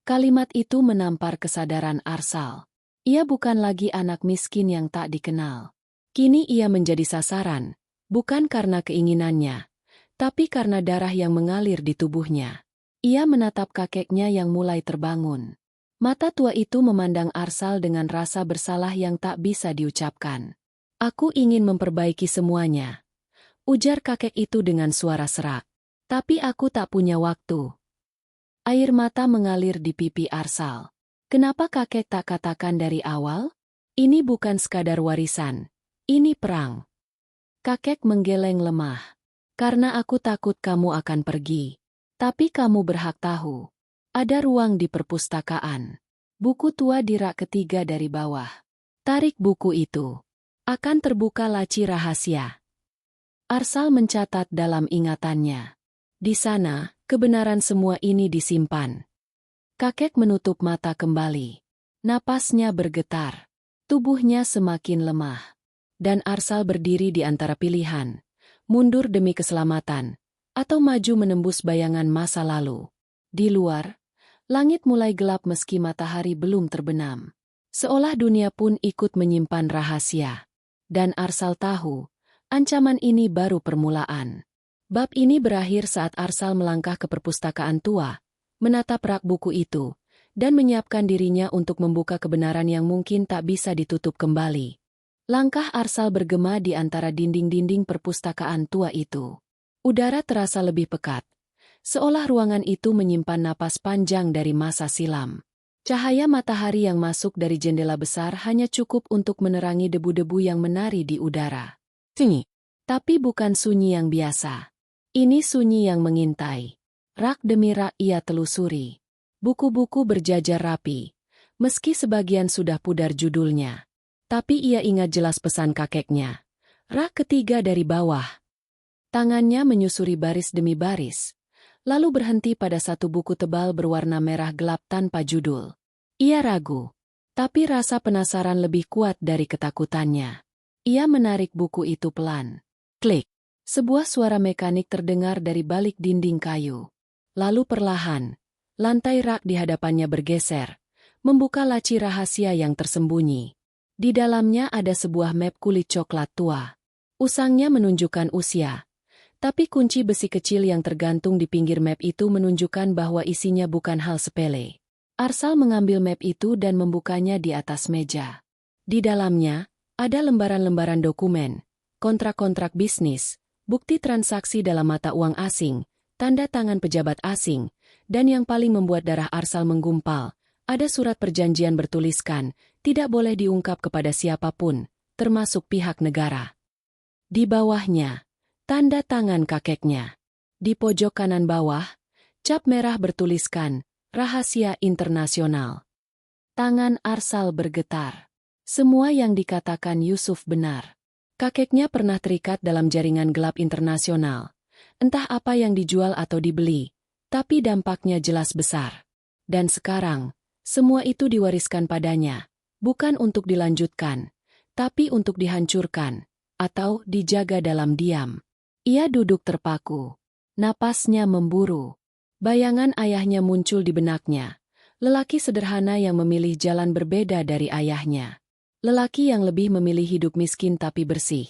Kalimat itu menampar kesadaran Arsal. Ia bukan lagi anak miskin yang tak dikenal. Kini ia menjadi sasaran, bukan karena keinginannya, tapi karena darah yang mengalir di tubuhnya. Ia menatap kakeknya yang mulai terbangun. Mata tua itu memandang Arsal dengan rasa bersalah yang tak bisa diucapkan. Aku ingin memperbaiki semuanya, ujar kakek itu dengan suara serak. Tapi aku tak punya waktu. Air mata mengalir di pipi Arsal. Kenapa kakek tak katakan dari awal? Ini bukan sekadar warisan. Ini perang. Kakek menggeleng lemah. Karena aku takut kamu akan pergi. Tapi kamu berhak tahu. Ada ruang di perpustakaan. Buku tua di rak ketiga dari bawah. Tarik buku itu. Akan terbuka laci rahasia. Arsal mencatat dalam ingatannya. Di sana, kebenaran semua ini disimpan. Kakek menutup mata kembali. Napasnya bergetar. Tubuhnya semakin lemah. Dan Arsal berdiri di antara pilihan. Mundur demi keselamatan. Atau maju menembus bayangan masa lalu. Di luar, langit mulai gelap meski matahari belum terbenam. Seolah dunia pun ikut menyimpan rahasia. Dan Arsal tahu, ancaman ini baru permulaan. Bab ini berakhir saat Arsal melangkah ke perpustakaan tua, menatap rak buku itu, dan menyiapkan dirinya untuk membuka kebenaran yang mungkin tak bisa ditutup kembali. Langkah Arsal bergema di antara dinding-dinding perpustakaan tua itu. Udara terasa lebih pekat, seolah ruangan itu menyimpan napas panjang dari masa silam. Cahaya matahari yang masuk dari jendela besar hanya cukup untuk menerangi debu-debu yang menari di udara. Sunyi. Tapi bukan sunyi yang biasa. Ini sunyi yang mengintai. Rak demi rak ia telusuri. Buku-buku berjajar rapi, meski sebagian sudah pudar judulnya. Tapi ia ingat jelas pesan kakeknya. Rak ketiga dari bawah. Tangannya menyusuri baris demi baris, lalu berhenti pada satu buku tebal berwarna merah gelap tanpa judul. Ia ragu, tapi rasa penasaran lebih kuat dari ketakutannya. Ia menarik buku itu pelan. Klik. Sebuah suara mekanik terdengar dari balik dinding kayu. Lalu perlahan, lantai rak di hadapannya bergeser, membuka laci rahasia yang tersembunyi. Di dalamnya ada sebuah map kulit coklat tua. Usangnya menunjukkan usia, tapi kunci besi kecil yang tergantung di pinggir map itu menunjukkan bahwa isinya bukan hal sepele. Arsal mengambil map itu dan membukanya di atas meja. Di dalamnya, ada lembaran-lembaran dokumen, kontrak-kontrak bisnis, bukti transaksi dalam mata uang asing, tanda tangan pejabat asing, dan yang paling membuat darah Arsal menggumpal, ada surat perjanjian bertuliskan, tidak boleh diungkap kepada siapapun, termasuk pihak negara. Di bawahnya, tanda tangan kakeknya. Di pojok kanan bawah, cap merah bertuliskan, rahasia internasional. Tangan Arsal bergetar. Semua yang dikatakan Yusuf benar. Kakeknya pernah terikat dalam jaringan gelap internasional. Entah apa yang dijual atau dibeli, tapi dampaknya jelas besar. Dan sekarang, semua itu diwariskan padanya, bukan untuk dilanjutkan, tapi untuk dihancurkan, atau dijaga dalam diam. Ia duduk terpaku. Napasnya memburu. Bayangan ayahnya muncul di benaknya. Lelaki sederhana yang memilih jalan berbeda dari ayahnya. Lelaki yang lebih memilih hidup miskin tapi bersih,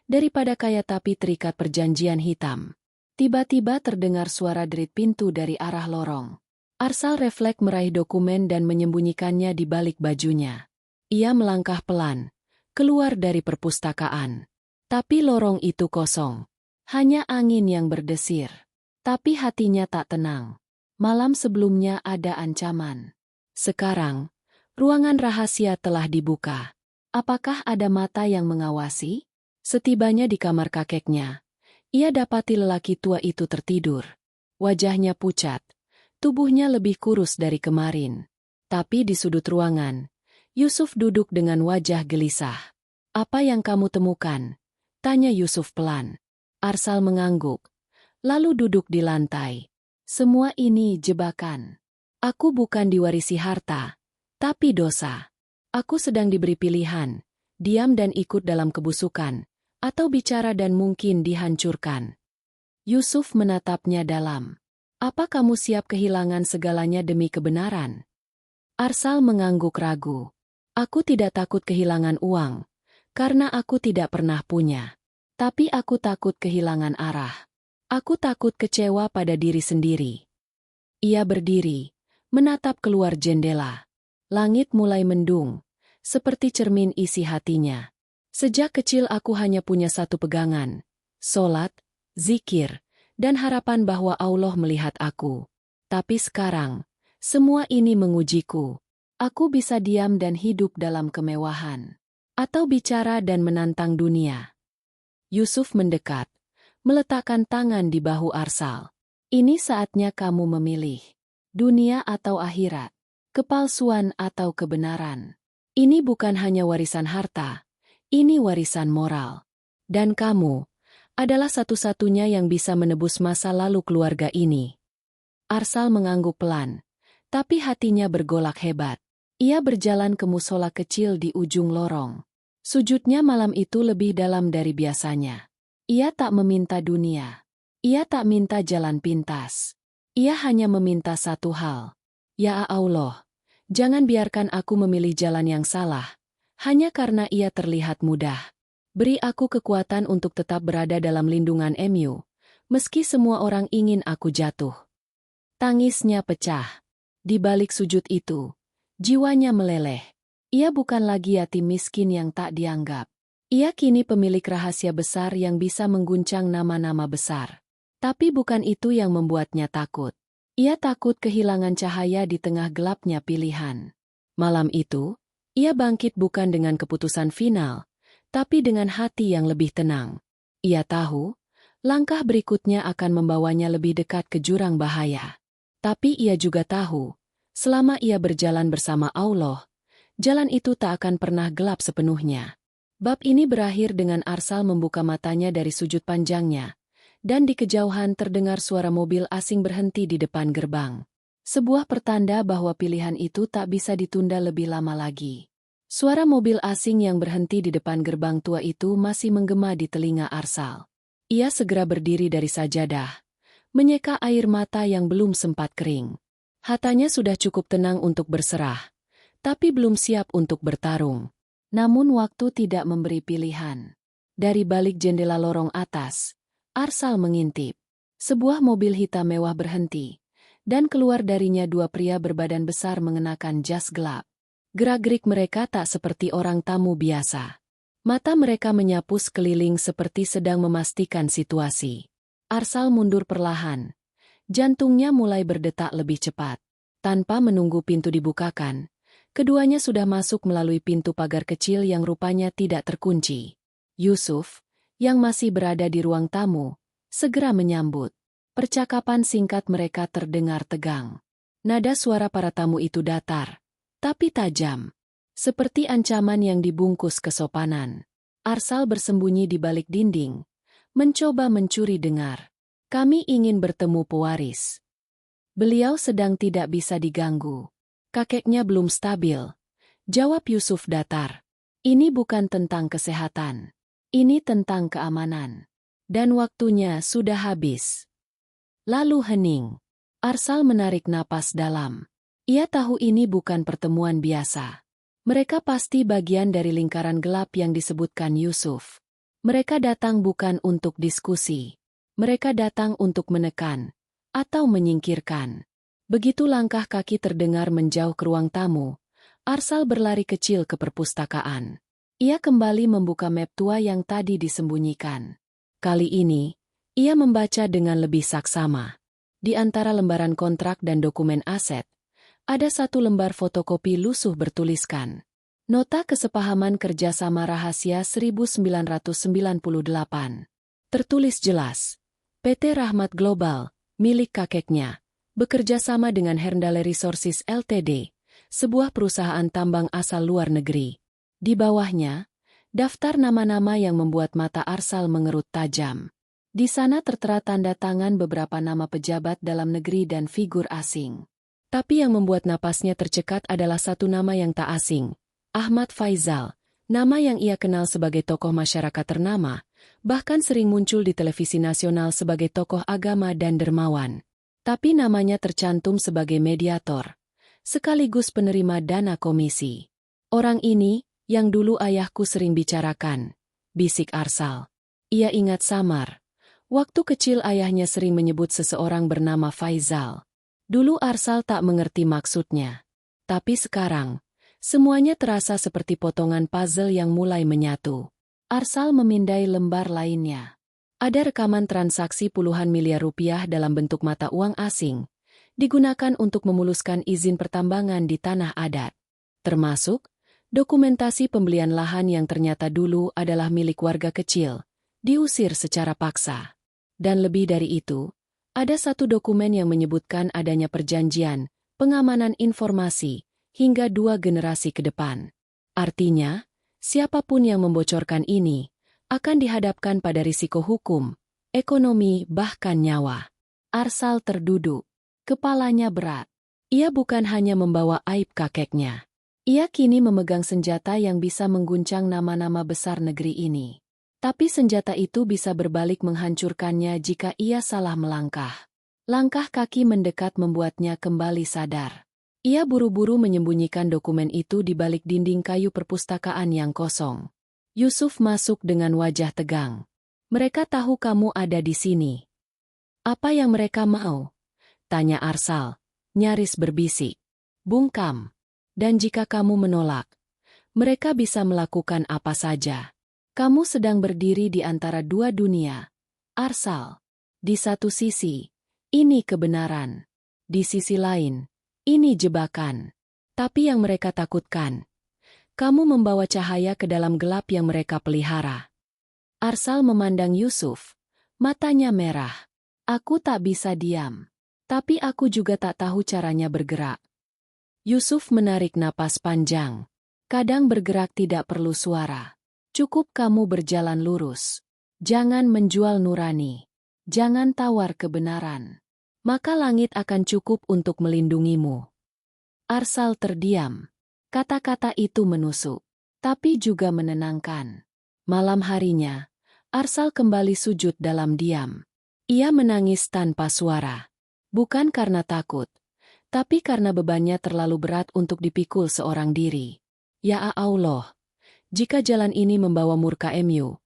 daripada kaya tapi terikat perjanjian hitam. Tiba-tiba terdengar suara derit pintu dari arah lorong. Arsal refleks meraih dokumen dan menyembunyikannya di balik bajunya. Ia melangkah pelan, keluar dari perpustakaan. Tapi lorong itu kosong. Hanya angin yang berdesir. Tapi hatinya tak tenang. Malam sebelumnya ada ancaman. Sekarang, ruangan rahasia telah dibuka. Apakah ada mata yang mengawasi? Setibanya di kamar kakeknya, ia dapati lelaki tua itu tertidur. Wajahnya pucat, tubuhnya lebih kurus dari kemarin. Tapi di sudut ruangan, Yusuf duduk dengan wajah gelisah. "Apa yang kamu temukan?" tanya Yusuf pelan. Arsal mengangguk, lalu duduk di lantai. "Semua ini jebakan. Aku bukan diwarisi harta, tapi dosa. Aku sedang diberi pilihan, diam dan ikut dalam kebusukan, atau bicara dan mungkin dihancurkan." Yusuf menatapnya dalam. "Apa kamu siap kehilangan segalanya demi kebenaran?" Arsal mengangguk ragu. "Aku tidak takut kehilangan uang, karena aku tidak pernah punya. Tapi aku takut kehilangan arah. Aku takut kecewa pada diri sendiri." Ia berdiri, menatap keluar jendela. Langit mulai mendung, seperti cermin isi hatinya. "Sejak kecil aku hanya punya satu pegangan, solat, zikir, dan harapan bahwa Allah melihat aku. Tapi sekarang, semua ini mengujiku. Aku bisa diam dan hidup dalam kemewahan, atau bicara dan menantang dunia." Yusuf mendekat, meletakkan tangan di bahu Arsal. "Ini saatnya kamu memilih. Dunia atau akhirat. Kepalsuan atau kebenaran. Ini bukan hanya warisan harta, ini warisan moral. Dan kamu adalah satu-satunya yang bisa menebus masa lalu keluarga ini." Arsal mengangguk pelan, tapi hatinya bergolak hebat. Ia berjalan ke musola kecil di ujung lorong. Sujudnya malam itu lebih dalam dari biasanya. Ia tak meminta dunia. Ia tak minta jalan pintas. Ia hanya meminta satu hal. "Ya Allah, jangan biarkan aku memilih jalan yang salah, hanya karena ia terlihat mudah." Beri aku kekuatan untuk tetap berada dalam lindungan MU, meski semua orang ingin aku jatuh. Tangisnya pecah. Di balik sujud itu, jiwanya meleleh. Ia bukan lagi yatim miskin yang tak dianggap. Ia kini pemilik rahasia besar yang bisa mengguncang nama-nama besar. Tapi bukan itu yang membuatnya takut. Ia takut kehilangan cahaya di tengah gelapnya pilihan. Malam itu, ia bangkit bukan dengan keputusan final, tapi dengan hati yang lebih tenang. Ia tahu, langkah berikutnya akan membawanya lebih dekat ke jurang bahaya. Tapi ia juga tahu, selama ia berjalan bersama Allah, jalan itu tak akan pernah gelap sepenuhnya. Bab ini berakhir dengan Arsal membuka matanya dari sujud panjangnya, dan di kejauhan terdengar suara mobil asing berhenti di depan gerbang. Sebuah pertanda bahwa pilihan itu tak bisa ditunda lebih lama lagi. Suara mobil asing yang berhenti di depan gerbang tua itu masih menggema di telinga Arsal. Ia segera berdiri dari sajadah, menyeka air mata yang belum sempat kering. Hatanya sudah cukup tenang untuk berserah, tapi belum siap untuk bertarung. Namun waktu tidak memberi pilihan. Dari balik jendela lorong atas, Arsal mengintip. Sebuah mobil hitam mewah berhenti, dan keluar darinya dua pria berbadan besar mengenakan jas gelap. Gerak-gerik mereka tak seperti orang tamu biasa. Mata mereka menyapu sekeliling seperti sedang memastikan situasi. Arsal mundur perlahan. Jantungnya mulai berdetak lebih cepat. Tanpa menunggu pintu dibukakan, keduanya sudah masuk melalui pintu pagar kecil yang rupanya tidak terkunci. Yusuf, yang masih berada di ruang tamu, segera menyambut. Percakapan singkat mereka terdengar tegang. Nada suara para tamu itu datar, tapi tajam. Seperti ancaman yang dibungkus kesopanan. Arsal bersembunyi di balik dinding, mencoba mencuri dengar. Kami ingin bertemu pewaris. Beliau sedang tidak bisa diganggu. Kakeknya belum stabil. Jawab Yusuf datar. Ini bukan tentang kesehatan. Ini tentang keamanan. Dan waktunya sudah habis. Lalu hening. Arsal menarik napas dalam. Ia tahu ini bukan pertemuan biasa. Mereka pasti bagian dari lingkaran gelap yang disebutkan Yusuf. Mereka datang bukan untuk diskusi. Mereka datang untuk menekan atau menyingkirkan. Begitu langkah kaki terdengar menjauh ke ruang tamu, Arsal berlari kecil ke perpustakaan. Ia kembali membuka map tua yang tadi disembunyikan. Kali ini, ia membaca dengan lebih saksama. Di antara lembaran kontrak dan dokumen aset, ada satu lembar fotokopi lusuh bertuliskan Nota Kesepahaman Kerjasama Rahasia 1998. Tertulis jelas, PT Rahmat Global, milik kakeknya, bekerja sama dengan Herndale Resources Ltd, sebuah perusahaan tambang asal luar negeri. Di bawahnya, daftar nama-nama yang membuat mata Arsal mengerut tajam. Di sana tertera tanda tangan beberapa nama pejabat dalam negeri dan figur asing. Tapi yang membuat napasnya tercekat adalah satu nama yang tak asing, Ahmad Faizal, nama yang ia kenal sebagai tokoh masyarakat ternama, bahkan sering muncul di televisi nasional sebagai tokoh agama dan dermawan. Tapi namanya tercantum sebagai mediator, sekaligus penerima dana komisi. Orang ini, yang dulu ayahku sering bicarakan, bisik Arsal. Ia ingat samar. Waktu kecil ayahnya sering menyebut seseorang bernama Faizal. Dulu Arsal tak mengerti maksudnya. Tapi sekarang, semuanya terasa seperti potongan puzzle yang mulai menyatu. Arsal memindai lembar lainnya. Ada rekaman transaksi puluhan miliar rupiah dalam bentuk mata uang asing, digunakan untuk memuluskan izin pertambangan di tanah adat. Termasuk, dokumentasi pembelian lahan yang ternyata dulu adalah milik warga kecil, diusir secara paksa. Dan lebih dari itu, ada satu dokumen yang menyebutkan adanya perjanjian, pengamanan informasi, hingga 2 generasi ke depan. Artinya, siapapun yang membocorkan ini, akan dihadapkan pada risiko hukum, ekonomi, bahkan nyawa. Arsal terduduk. Kepalanya berat. Ia bukan hanya membawa aib kakeknya. Ia kini memegang senjata yang bisa mengguncang nama-nama besar negeri ini. Tapi senjata itu bisa berbalik menghancurkannya jika ia salah melangkah. Langkah kaki mendekat membuatnya kembali sadar. Ia buru-buru menyembunyikan dokumen itu di balik dinding kayu perpustakaan yang kosong. Yusuf masuk dengan wajah tegang. Mereka tahu kamu ada di sini. Apa yang mereka mau? Tanya Arsal, nyaris berbisik. Bungkam. Dan jika kamu menolak, mereka bisa melakukan apa saja. Kamu sedang berdiri di antara dua dunia. Arsal. Di satu sisi, ini kebenaran. Di sisi lain, ini jebakan. Tapi yang mereka takutkan, kamu membawa cahaya ke dalam gelap yang mereka pelihara. Arsal memandang Yusuf. Matanya merah. Aku tak bisa diam. Tapi aku juga tak tahu caranya bergerak. Yusuf menarik napas panjang. Kadang bergerak tidak perlu suara. Cukup kamu berjalan lurus. Jangan menjual nurani. Jangan tawar kebenaran. Maka langit akan cukup untuk melindungimu. Arsal terdiam. Kata-kata itu menusuk, tapi juga menenangkan. Malam harinya, Arsal kembali sujud dalam diam. Ia menangis tanpa suara. Bukan karena takut, tapi karena bebannya terlalu berat untuk dipikul seorang diri. Ya Allah, jika jalan ini membawa murka MU,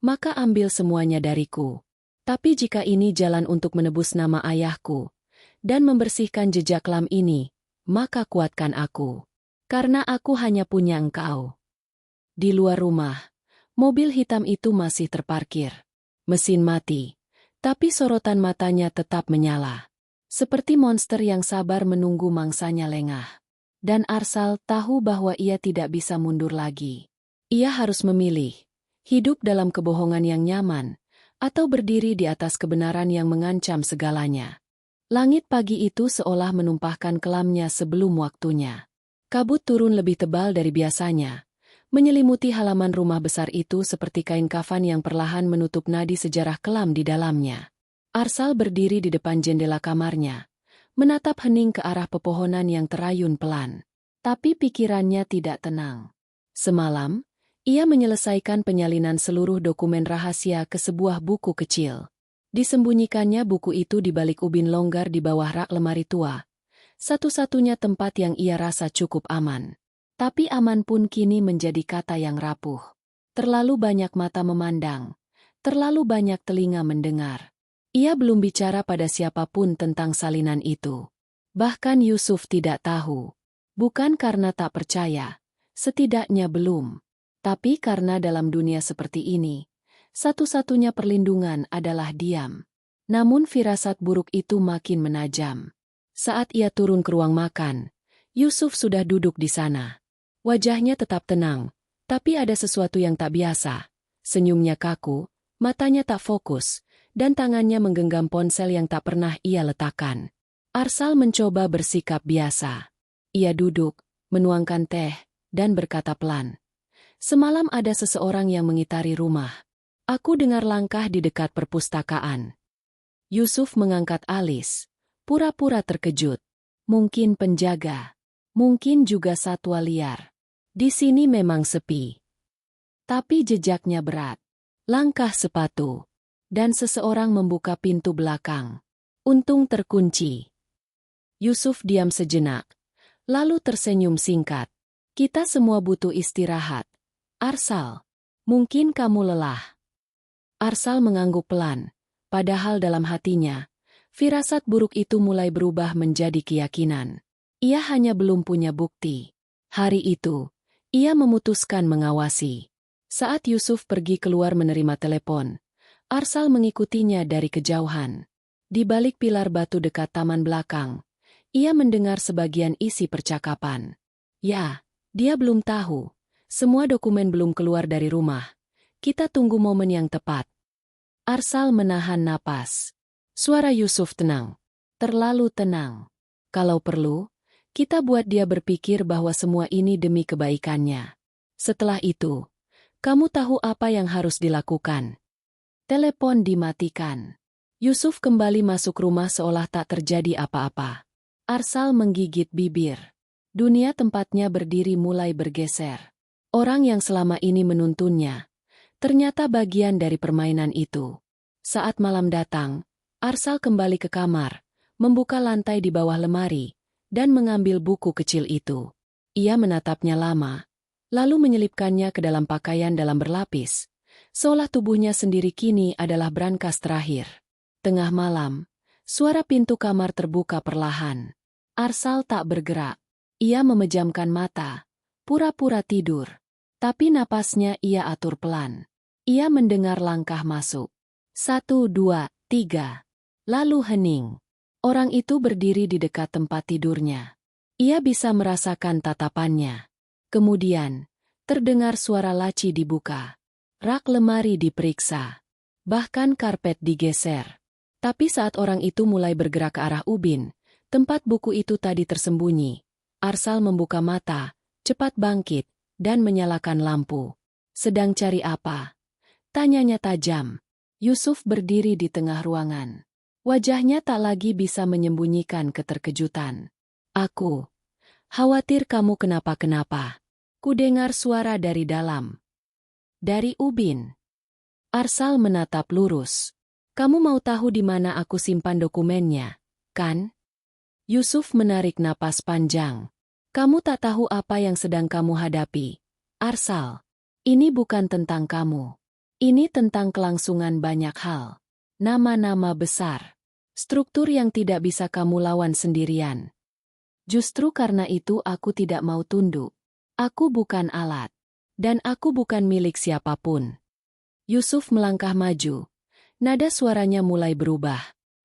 maka ambil semuanya dariku. Tapi jika ini jalan untuk menebus nama ayahku dan membersihkan jejak kelam ini, maka kuatkan aku. Karena aku hanya punya engkau. Di luar rumah, mobil hitam itu masih terparkir. Mesin mati, tapi sorotan matanya tetap menyala. Seperti monster yang sabar menunggu mangsanya lengah. Dan Arsal tahu bahwa ia tidak bisa mundur lagi. Ia harus memilih, hidup dalam kebohongan yang nyaman, atau berdiri di atas kebenaran yang mengancam segalanya. Langit pagi itu seolah menumpahkan kelamnya sebelum waktunya. Kabut turun lebih tebal dari biasanya, menyelimuti halaman rumah besar itu seperti kain kafan yang perlahan menutup nadi sejarah kelam di dalamnya. Arsal berdiri di depan jendela kamarnya, menatap hening ke arah pepohonan yang terayun pelan. Tapi pikirannya tidak tenang. Semalam, ia menyelesaikan penyalinan seluruh dokumen rahasia ke sebuah buku kecil. Disembunyikannya buku itu di balik ubin longgar di bawah rak lemari tua. Satu-satunya tempat yang ia rasa cukup aman. Tapi aman pun kini menjadi kata yang rapuh. Terlalu banyak mata memandang. Terlalu banyak telinga mendengar. Ia belum bicara pada siapapun tentang salinan itu. Bahkan Yusuf tidak tahu. Bukan karena tak percaya. Setidaknya belum. Tapi karena dalam dunia seperti ini, satu-satunya perlindungan adalah diam. Namun firasat buruk itu makin menajam. Saat ia turun ke ruang makan, Yusuf sudah duduk di sana. Wajahnya tetap tenang, tapi ada sesuatu yang tak biasa. Senyumnya kaku, matanya tak fokus, dan tangannya menggenggam ponsel yang tak pernah ia letakkan. Arsal mencoba bersikap biasa. Ia duduk, menuangkan teh, dan berkata pelan. Semalam ada seseorang yang mengitari rumah. Aku dengar langkah di dekat perpustakaan. Yusuf mengangkat alis, pura-pura terkejut. Mungkin penjaga. Mungkin juga satwa liar. Di sini memang sepi. Tapi jejaknya berat. Langkah sepatu. Dan seseorang membuka pintu belakang. Untung terkunci. Yusuf diam sejenak. Lalu tersenyum singkat. Kita semua butuh istirahat. Arsal, mungkin kamu lelah. Arsal mengangguk pelan, padahal dalam hatinya, firasat buruk itu mulai berubah menjadi keyakinan. Ia hanya belum punya bukti. Hari itu, ia memutuskan mengawasi. Saat Yusuf pergi keluar menerima telepon, Arsal mengikutinya dari kejauhan. Di balik pilar batu dekat taman belakang, ia mendengar sebagian isi percakapan. Ya, dia belum tahu. Semua dokumen belum keluar dari rumah. Kita tunggu momen yang tepat. Arsal menahan napas. Suara Yusuf tenang. Terlalu tenang. Kalau perlu, kita buat dia berpikir bahwa semua ini demi kebaikannya. Setelah itu, kamu tahu apa yang harus dilakukan. Telepon dimatikan. Yusuf kembali masuk rumah seolah tak terjadi apa-apa. Arsal menggigit bibir. Dunia tempatnya berdiri mulai bergeser. Orang yang selama ini menuntunnya, ternyata bagian dari permainan itu. Saat malam datang, Arsal kembali ke kamar, membuka lantai di bawah lemari, dan mengambil buku kecil itu. Ia menatapnya lama, lalu menyelipkannya ke dalam pakaian dalam berlapis, seolah tubuhnya sendiri kini adalah brankas terakhir. Tengah malam, suara pintu kamar terbuka perlahan. Arsal tak bergerak. Ia memejamkan mata, pura-pura tidur. Tapi napasnya ia atur pelan. Ia mendengar langkah masuk. 1, 2, 3. Lalu hening. Orang itu berdiri di dekat tempat tidurnya. Ia bisa merasakan tatapannya. Kemudian, terdengar suara laci dibuka. Rak lemari diperiksa. Bahkan karpet digeser. Tapi saat orang itu mulai bergerak ke arah ubin, tempat buku itu tadi tersembunyi. Arsal membuka mata, cepat bangkit, dan menyalakan lampu. Sedang cari apa? Tanyanya tajam. Yusuf berdiri di tengah ruangan. Wajahnya tak lagi bisa menyembunyikan keterkejutan. Aku khawatir kamu kenapa-kenapa. Kudengar suara dari dalam. Dari ubin. Arsal menatap lurus. Kamu mau tahu di mana aku simpan dokumennya, kan? Yusuf menarik napas panjang. Kamu tak tahu apa yang sedang kamu hadapi. Arsal, ini bukan tentang kamu. Ini tentang kelangsungan banyak hal. Nama-nama besar. Struktur yang tidak bisa kamu lawan sendirian. Justru karena itu aku tidak mau tunduk. Aku bukan alat. Dan aku bukan milik siapapun. Yusuf melangkah maju. Nada suaranya mulai berubah.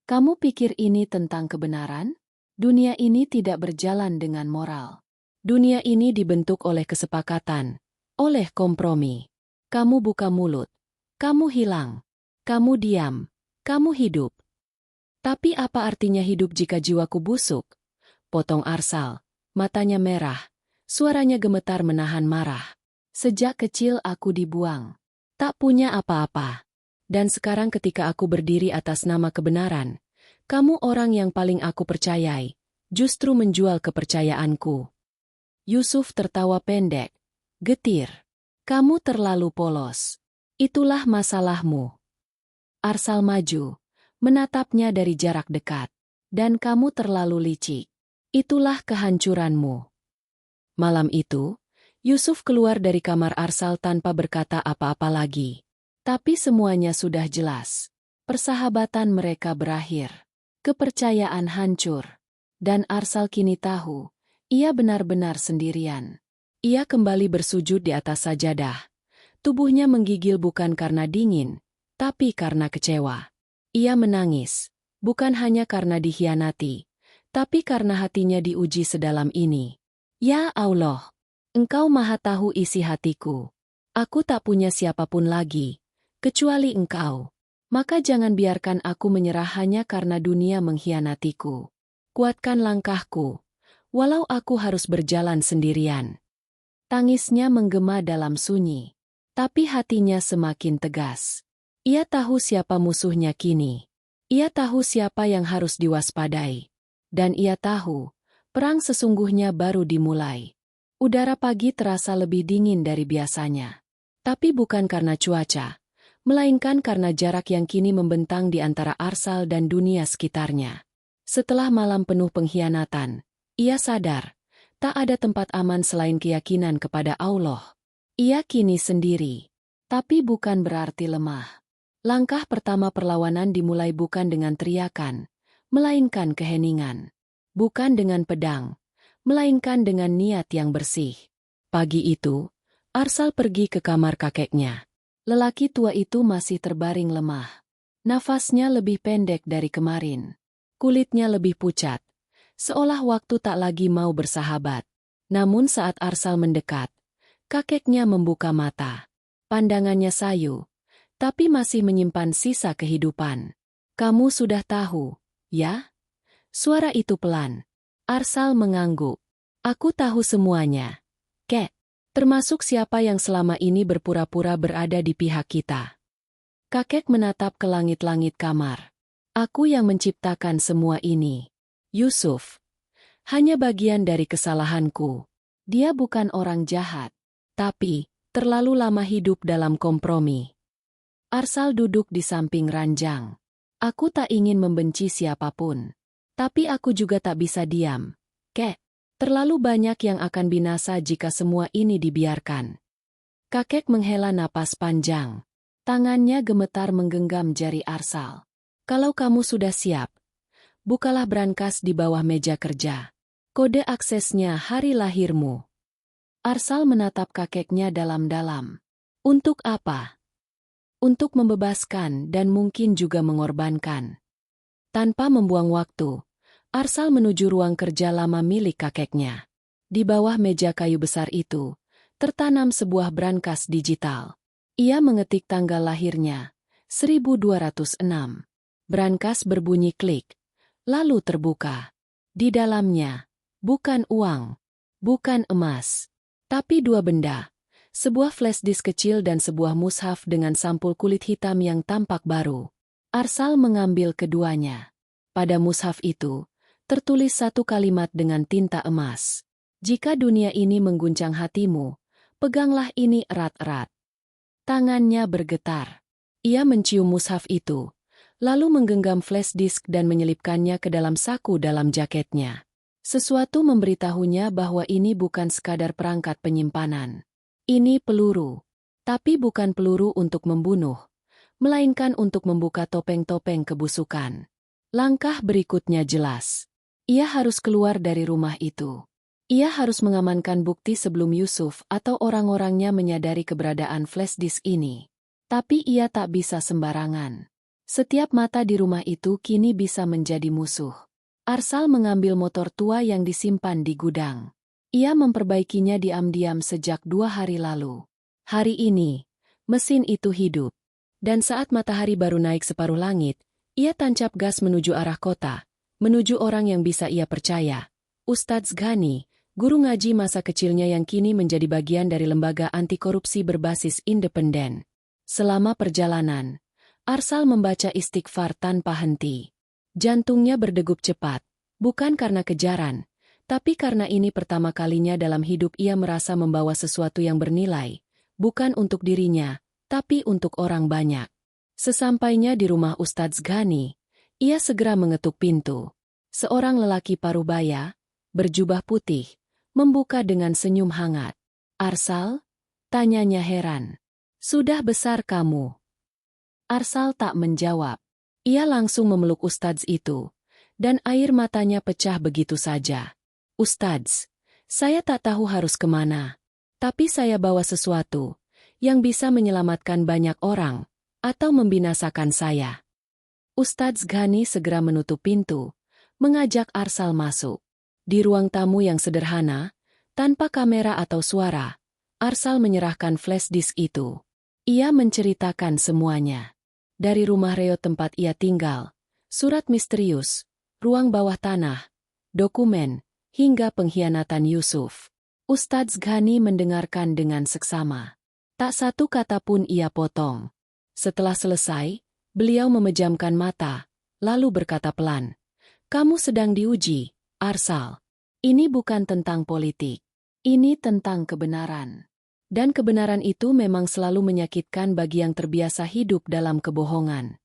Kamu pikir ini tentang kebenaran? Dunia ini tidak berjalan dengan moral. Dunia ini dibentuk oleh kesepakatan, oleh kompromi. Kamu buka mulut, kamu hilang, kamu diam, kamu hidup. Tapi apa artinya hidup jika jiwaku busuk? Potong Arsal, matanya merah, suaranya gemetar menahan marah. Sejak kecil aku dibuang, tak punya apa-apa. Dan sekarang ketika aku berdiri atas nama kebenaran, kamu orang yang paling aku percayai, justru menjual kepercayaanku. Yusuf tertawa pendek, getir. Kamu terlalu polos. Itulah masalahmu. Arsal maju, menatapnya dari jarak dekat. Dan kamu terlalu licik. Itulah kehancuranmu. Malam itu, Yusuf keluar dari kamar Arsal tanpa berkata apa-apa lagi. Tapi semuanya sudah jelas. Persahabatan mereka berakhir. Kepercayaan hancur. Dan Arsal kini tahu, ia benar-benar sendirian. Ia kembali bersujud di atas sajadah. Tubuhnya menggigil bukan karena dingin, tapi karena kecewa. Ia menangis, bukan hanya karena dikhianati, tapi karena hatinya diuji sedalam ini. Ya Allah, Engkau Maha tahu isi hatiku. Aku tak punya siapapun lagi, kecuali Engkau. Maka jangan biarkan aku menyerah hanya karena dunia mengkhianatiku. Kuatkan langkahku, walau aku harus berjalan sendirian. Tangisnya menggema dalam sunyi, tapi hatinya semakin tegas. Ia tahu siapa musuhnya kini. Ia tahu siapa yang harus diwaspadai. Dan ia tahu, perang sesungguhnya baru dimulai. Udara pagi terasa lebih dingin dari biasanya. Tapi bukan karena cuaca, melainkan karena jarak yang kini membentang di antara Arsal dan dunia sekitarnya. Setelah malam penuh pengkhianatan, ia sadar, tak ada tempat aman selain keyakinan kepada Allah. Ia kini sendiri, tapi bukan berarti lemah. Langkah pertama perlawanan dimulai bukan dengan teriakan, melainkan keheningan. Bukan dengan pedang, melainkan dengan niat yang bersih. Pagi itu, Arsal pergi ke kamar kakeknya. Lelaki tua itu masih terbaring lemah. Nafasnya lebih pendek dari kemarin. Kulitnya lebih pucat, seolah waktu tak lagi mau bersahabat. Namun saat Arsal mendekat, kakeknya membuka mata. Pandangannya sayu, tapi masih menyimpan sisa kehidupan. Kamu sudah tahu, ya? Suara itu pelan. Arsal mengangguk. Aku tahu semuanya, Kek. Termasuk siapa yang selama ini berpura-pura berada di pihak kita. Kakek menatap ke langit-langit kamar. Aku yang menciptakan semua ini. Yusuf. Hanya bagian dari kesalahanku. Dia bukan orang jahat. Tapi, terlalu lama hidup dalam kompromi. Arsal duduk di samping ranjang. Aku tak ingin membenci siapapun. Tapi aku juga tak bisa diam. Kek. Terlalu banyak yang akan binasa jika semua ini dibiarkan. Kakek menghela napas panjang. Tangannya gemetar menggenggam jari Arsal. Kalau kamu sudah siap, bukalah brankas di bawah meja kerja. Kode aksesnya hari lahirmu. Arsal menatap kakeknya dalam-dalam. Untuk apa? Untuk membebaskan dan mungkin juga mengorbankan. Tanpa membuang waktu, Arsal menuju ruang kerja lama milik kakeknya. Di bawah meja kayu besar itu, tertanam sebuah brankas digital. Ia mengetik tanggal lahirnya, 1206. Brankas berbunyi klik, lalu terbuka. Di dalamnya, bukan uang, bukan emas, tapi dua benda. Sebuah flash disk kecil dan sebuah mushaf dengan sampul kulit hitam yang tampak baru. Arsal mengambil keduanya. Pada mushaf itu, tertulis satu kalimat dengan tinta emas. Jika dunia ini mengguncang hatimu, peganglah ini erat-erat. Tangannya bergetar. Ia mencium mushaf itu, lalu menggenggam flash disk dan menyelipkannya ke dalam saku dalam jaketnya. Sesuatu memberitahunya bahwa ini bukan sekadar perangkat penyimpanan. Ini peluru. Tapi bukan peluru untuk membunuh, melainkan untuk membuka topeng-topeng kebusukan. Langkah berikutnya jelas. Ia harus keluar dari rumah itu. Ia harus mengamankan bukti sebelum Yusuf atau orang-orangnya menyadari keberadaan flash disk ini. Tapi ia tak bisa sembarangan. Setiap mata di rumah itu kini bisa menjadi musuh. Arsal mengambil motor tua yang disimpan di gudang. Ia memperbaikinya diam-diam sejak 2 hari lalu. Hari ini, mesin itu hidup. Dan saat matahari baru naik separuh langit, ia tancap gas menuju arah kota. Menuju orang yang bisa ia percaya. Ustadz Ghani, guru ngaji masa kecilnya yang kini menjadi bagian dari lembaga anti korupsi berbasis independen. Selama perjalanan, Arsal membaca istighfar tanpa henti. Jantungnya berdegup cepat, bukan karena kejaran, tapi karena ini pertama kalinya dalam hidup ia merasa membawa sesuatu yang bernilai, bukan untuk dirinya, tapi untuk orang banyak. Sesampainya di rumah Ustadz Ghani, ia segera mengetuk pintu. Seorang lelaki parubaya, berjubah putih, membuka dengan senyum hangat. "Arsal?" tanyanya heran. "Sudah besar kamu." Arsal tak menjawab. Ia langsung memeluk Ustadz itu, dan air matanya pecah begitu saja. "Ustadz, saya tak tahu harus kemana, tapi saya bawa sesuatu yang bisa menyelamatkan banyak orang, atau membinasakan saya." Ustadz Ghani segera menutup pintu, mengajak Arsal masuk. Di ruang tamu yang sederhana, tanpa kamera atau suara, Arsal menyerahkan flash disk itu. Ia menceritakan semuanya. Dari rumah reo tempat ia tinggal, surat misterius, ruang bawah tanah, dokumen, hingga pengkhianatan Yusuf. Ustadz Ghani mendengarkan dengan seksama. Tak satu kata pun ia potong. Setelah selesai, beliau memejamkan mata, lalu berkata pelan, "Kamu sedang diuji, Arsal. Ini bukan tentang politik. Ini tentang kebenaran. Dan kebenaran itu memang selalu menyakitkan bagi yang terbiasa hidup dalam kebohongan."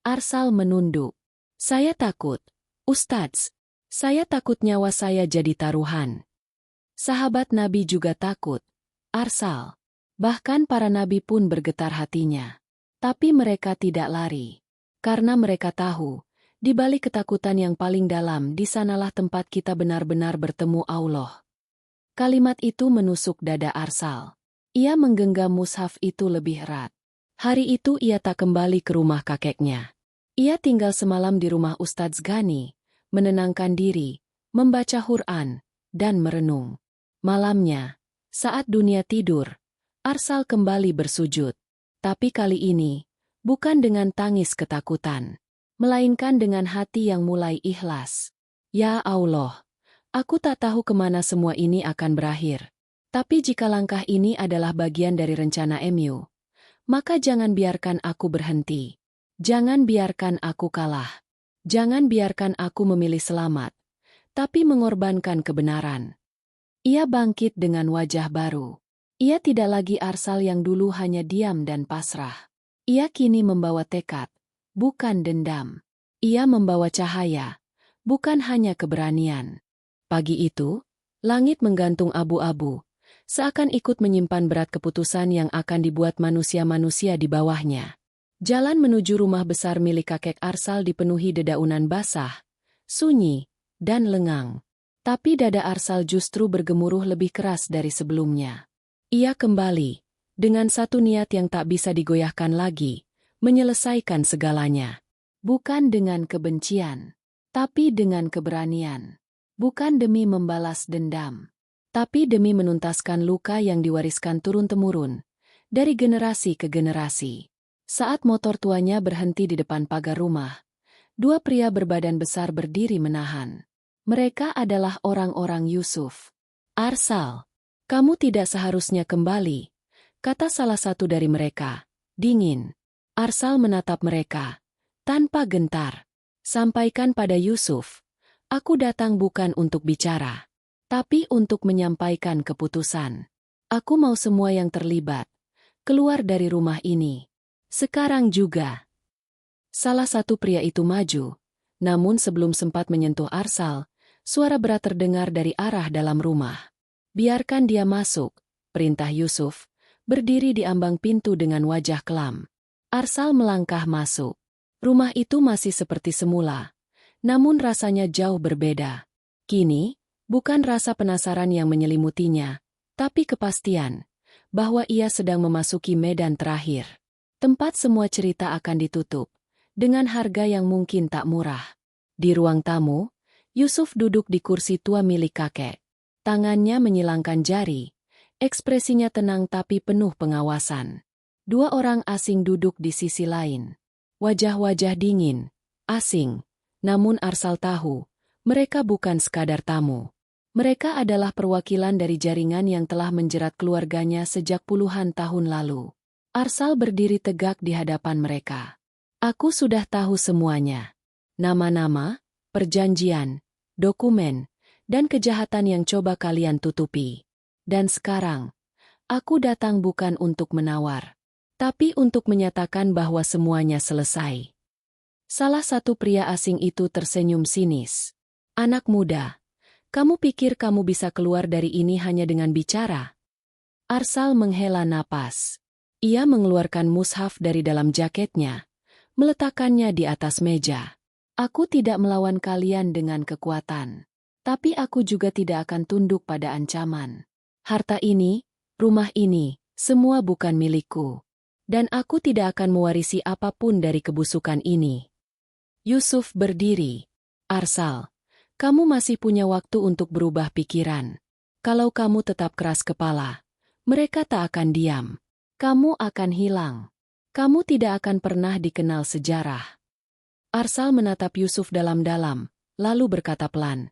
Arsal menunduk. "Saya takut, Ustadz. Saya takut nyawa saya jadi taruhan." Sahabat Nabi juga takut, Arsal. Bahkan para nabi pun bergetar hatinya. Tapi mereka tidak lari. Karena mereka tahu, di balik ketakutan yang paling dalam di sanalah tempat kita benar-benar bertemu Allah. Kalimat itu menusuk dada Arsal. Ia menggenggam mushaf itu lebih erat. Hari itu ia tak kembali ke rumah kakeknya. Ia tinggal semalam di rumah Ustadz Ghani, menenangkan diri, membaca Quran, dan merenung. Malamnya, saat dunia tidur, Arsal kembali bersujud. Tapi kali ini, bukan dengan tangis ketakutan, melainkan dengan hati yang mulai ikhlas. "Ya Allah, aku tak tahu kemana semua ini akan berakhir. Tapi jika langkah ini adalah bagian dari rencana MU, maka jangan biarkan aku berhenti. Jangan biarkan aku kalah. Jangan biarkan aku memilih selamat, tapi mengorbankan kebenaran." Ia bangkit dengan wajah baru. Ia tidak lagi Arsal yang dulu hanya diam dan pasrah. Ia kini membawa tekad, bukan dendam. Ia membawa cahaya, bukan hanya keberanian. Pagi itu, Langit menggantung abu-abu, seakan ikut menyimpan berat keputusan yang akan dibuat manusia-manusia di bawahnya. Jalan menuju rumah besar milik kakek Arsal dipenuhi dedaunan basah, sunyi, dan lengang. Tapi dada Arsal justru bergemuruh lebih keras dari sebelumnya. Ia kembali, dengan satu niat yang tak bisa digoyahkan lagi, menyelesaikan segalanya. Bukan dengan kebencian, tapi dengan keberanian. Bukan demi membalas dendam, tapi demi menuntaskan luka yang diwariskan turun-temurun, dari generasi ke generasi. Saat motor tuanya berhenti di depan pagar rumah, dua pria berbadan besar berdiri menahan. Mereka adalah orang-orang Yusuf. "Arsal, kamu tidak seharusnya kembali," kata salah satu dari mereka, dingin. Arsal menatap mereka, tanpa gentar. "Sampaikan pada Yusuf, aku datang bukan untuk bicara, tapi untuk menyampaikan keputusan. Aku mau semua yang terlibat keluar dari rumah ini. Sekarang juga." Salah satu pria itu maju, namun sebelum sempat menyentuh Arsal, suara berat terdengar dari arah dalam rumah. "Biarkan dia masuk," perintah Yusuf, berdiri di ambang pintu dengan wajah kelam. Arsal melangkah masuk. Rumah itu masih seperti semula, namun rasanya jauh berbeda. Kini, bukan rasa penasaran yang menyelimutinya, tapi kepastian bahwa ia sedang memasuki medan terakhir. Tempat semua cerita akan ditutup, dengan harga yang mungkin tak murah. Di ruang tamu, Yusuf duduk di kursi tua milik kakek. Tangannya menyilangkan jari, ekspresinya tenang tapi penuh pengawasan. Dua orang asing duduk di sisi lain. Wajah-wajah dingin, asing, namun Arsal tahu, mereka bukan sekadar tamu. Mereka adalah perwakilan dari jaringan yang telah menjerat keluarganya sejak puluhan tahun lalu. Arsal berdiri tegak di hadapan mereka. "Aku sudah tahu semuanya. Nama-nama, perjanjian, dokumen, dan kejahatan yang coba kalian tutupi. Dan sekarang, aku datang bukan untuk menawar, tapi untuk menyatakan bahwa semuanya selesai." Salah satu pria asing itu tersenyum sinis. "Anak muda, kamu pikir kamu bisa keluar dari ini hanya dengan bicara?" Arsal menghela napas. Ia mengeluarkan mushaf dari dalam jaketnya, meletakkannya di atas meja. "Aku tidak melawan kalian dengan kekuatan, tapi aku juga tidak akan tunduk pada ancaman. Harta ini, rumah ini, semua bukan milikku. Dan aku tidak akan mewarisi apapun dari kebusukan ini." Yusuf berdiri. "Arsal, kamu masih punya waktu untuk berubah pikiran. Kalau kamu tetap keras kepala, mereka tak akan diam. Kamu akan hilang. Kamu tidak akan pernah dikenal sejarah." Arsal menatap Yusuf dalam-dalam, lalu berkata pelan,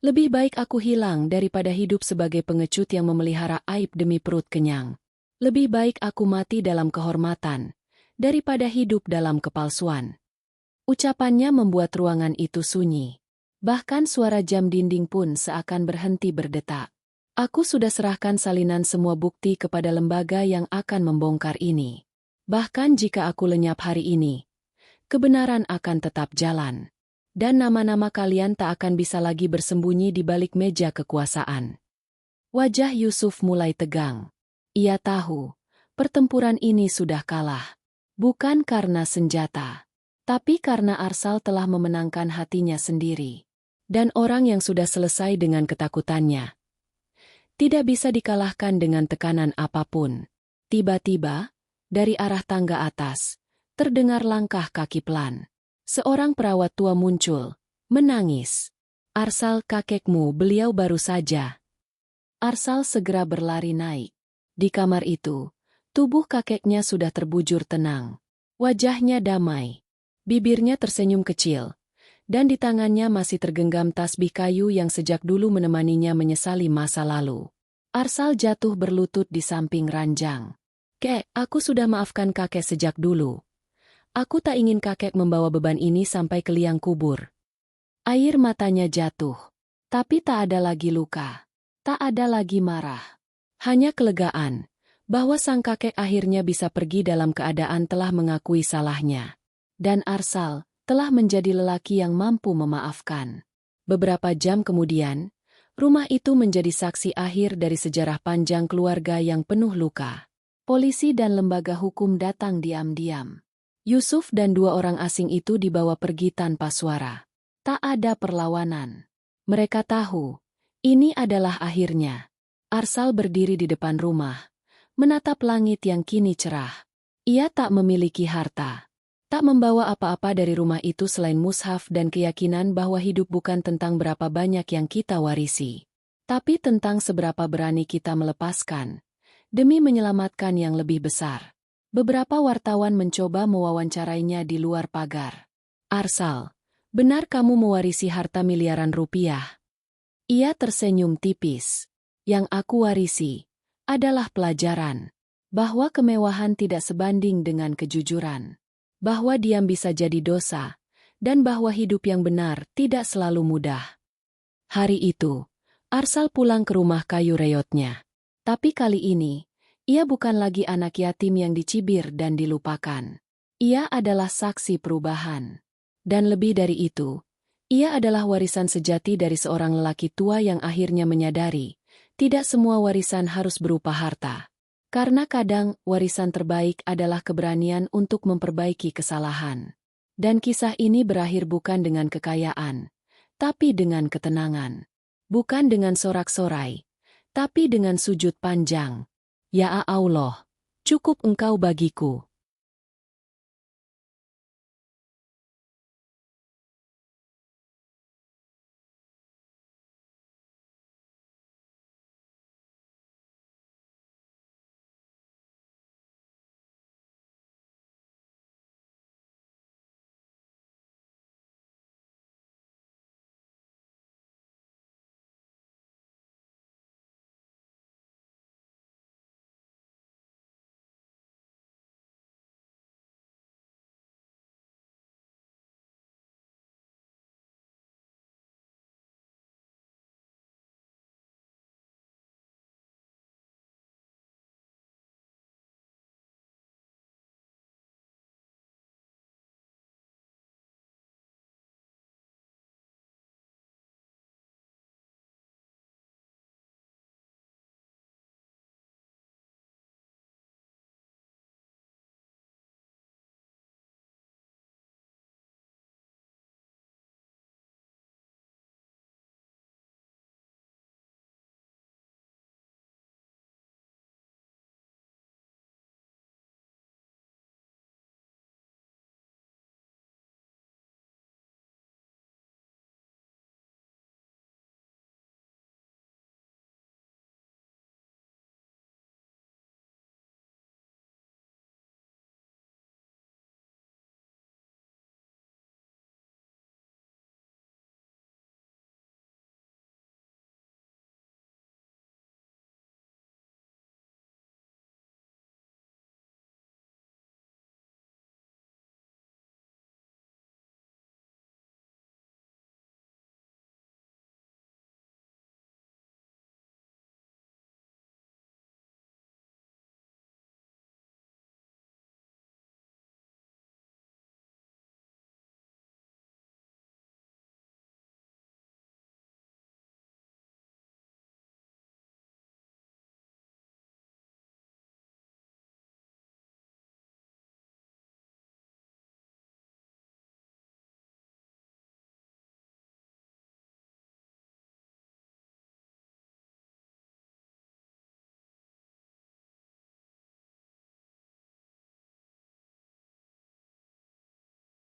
"Lebih baik aku hilang daripada hidup sebagai pengecut yang memelihara aib demi perut kenyang. Lebih baik aku mati dalam kehormatan, daripada hidup dalam kepalsuan." Ucapannya membuat ruangan itu sunyi. Bahkan suara jam dinding pun seakan berhenti berdetak. "Aku sudah serahkan salinan semua bukti kepada lembaga yang akan membongkar ini. Bahkan jika aku lenyap hari ini, kebenaran akan tetap jalan. Dan nama-nama kalian tak akan bisa lagi bersembunyi di balik meja kekuasaan." Wajah Yusuf mulai tegang. Ia tahu, pertempuran ini sudah kalah. Bukan karena senjata, tapi karena Arsal telah memenangkan hatinya sendiri. Dan orang yang sudah selesai dengan ketakutannya tidak bisa dikalahkan dengan tekanan apapun. Tiba-tiba, dari arah tangga atas, terdengar langkah kaki pelan. Seorang perawat tua muncul, menangis. "Arsal, kakekmu, beliau baru saja." Arsal segera berlari naik. Di kamar itu, tubuh kakeknya sudah terbujur tenang. Wajahnya damai. Bibirnya tersenyum kecil. Dan di tangannya masih tergenggam tasbih kayu yang sejak dulu menemaninya menyesali masa lalu. Arsal jatuh berlutut di samping ranjang. "Kek, aku sudah maafkan kakek sejak dulu. Aku tak ingin kakek membawa beban ini sampai ke liang kubur." Air matanya jatuh. Tapi tak ada lagi luka. Tak ada lagi marah. Hanya kelegaan, bahwa sang kakek akhirnya bisa pergi dalam keadaan telah mengakui salahnya. Dan Arsal telah menjadi lelaki yang mampu memaafkan. Beberapa jam kemudian, Rumah itu menjadi saksi akhir dari sejarah panjang keluarga yang penuh luka. Polisi dan lembaga hukum datang diam-diam. Yusuf dan 2 orang asing itu dibawa pergi tanpa suara. Tak ada perlawanan. Mereka tahu, ini adalah akhirnya. Arsal berdiri di depan rumah, menatap langit yang kini cerah. Ia tak memiliki harta. Tak membawa apa-apa dari rumah itu selain mushaf dan keyakinan bahwa hidup bukan tentang berapa banyak yang kita warisi, tapi tentang seberapa berani kita melepaskan, demi menyelamatkan yang lebih besar. Beberapa wartawan mencoba mewawancarainya di luar pagar. Arsal, benar kamu mewarisi harta miliaran rupiah? Ia tersenyum tipis. Yang aku warisi adalah pelajaran bahwa kemewahan tidak sebanding dengan kejujuran. Bahwa diam bisa jadi dosa, dan bahwa hidup yang benar tidak selalu mudah. Hari itu, Arsal pulang ke rumah kayu reyotnya. Tapi kali ini, ia bukan lagi anak yatim yang dicibir dan dilupakan. Ia adalah saksi perubahan. Dan lebih dari itu, ia adalah warisan sejati dari seorang lelaki tua yang akhirnya menyadari, tidak semua warisan harus berupa harta. Karena kadang, warisan terbaik adalah keberanian untuk memperbaiki kesalahan. Dan kisah ini berakhir bukan dengan kekayaan, tapi dengan ketenangan. Bukan dengan sorak-sorai, tapi dengan sujud panjang. Ya Allah, cukup engkau bagiku.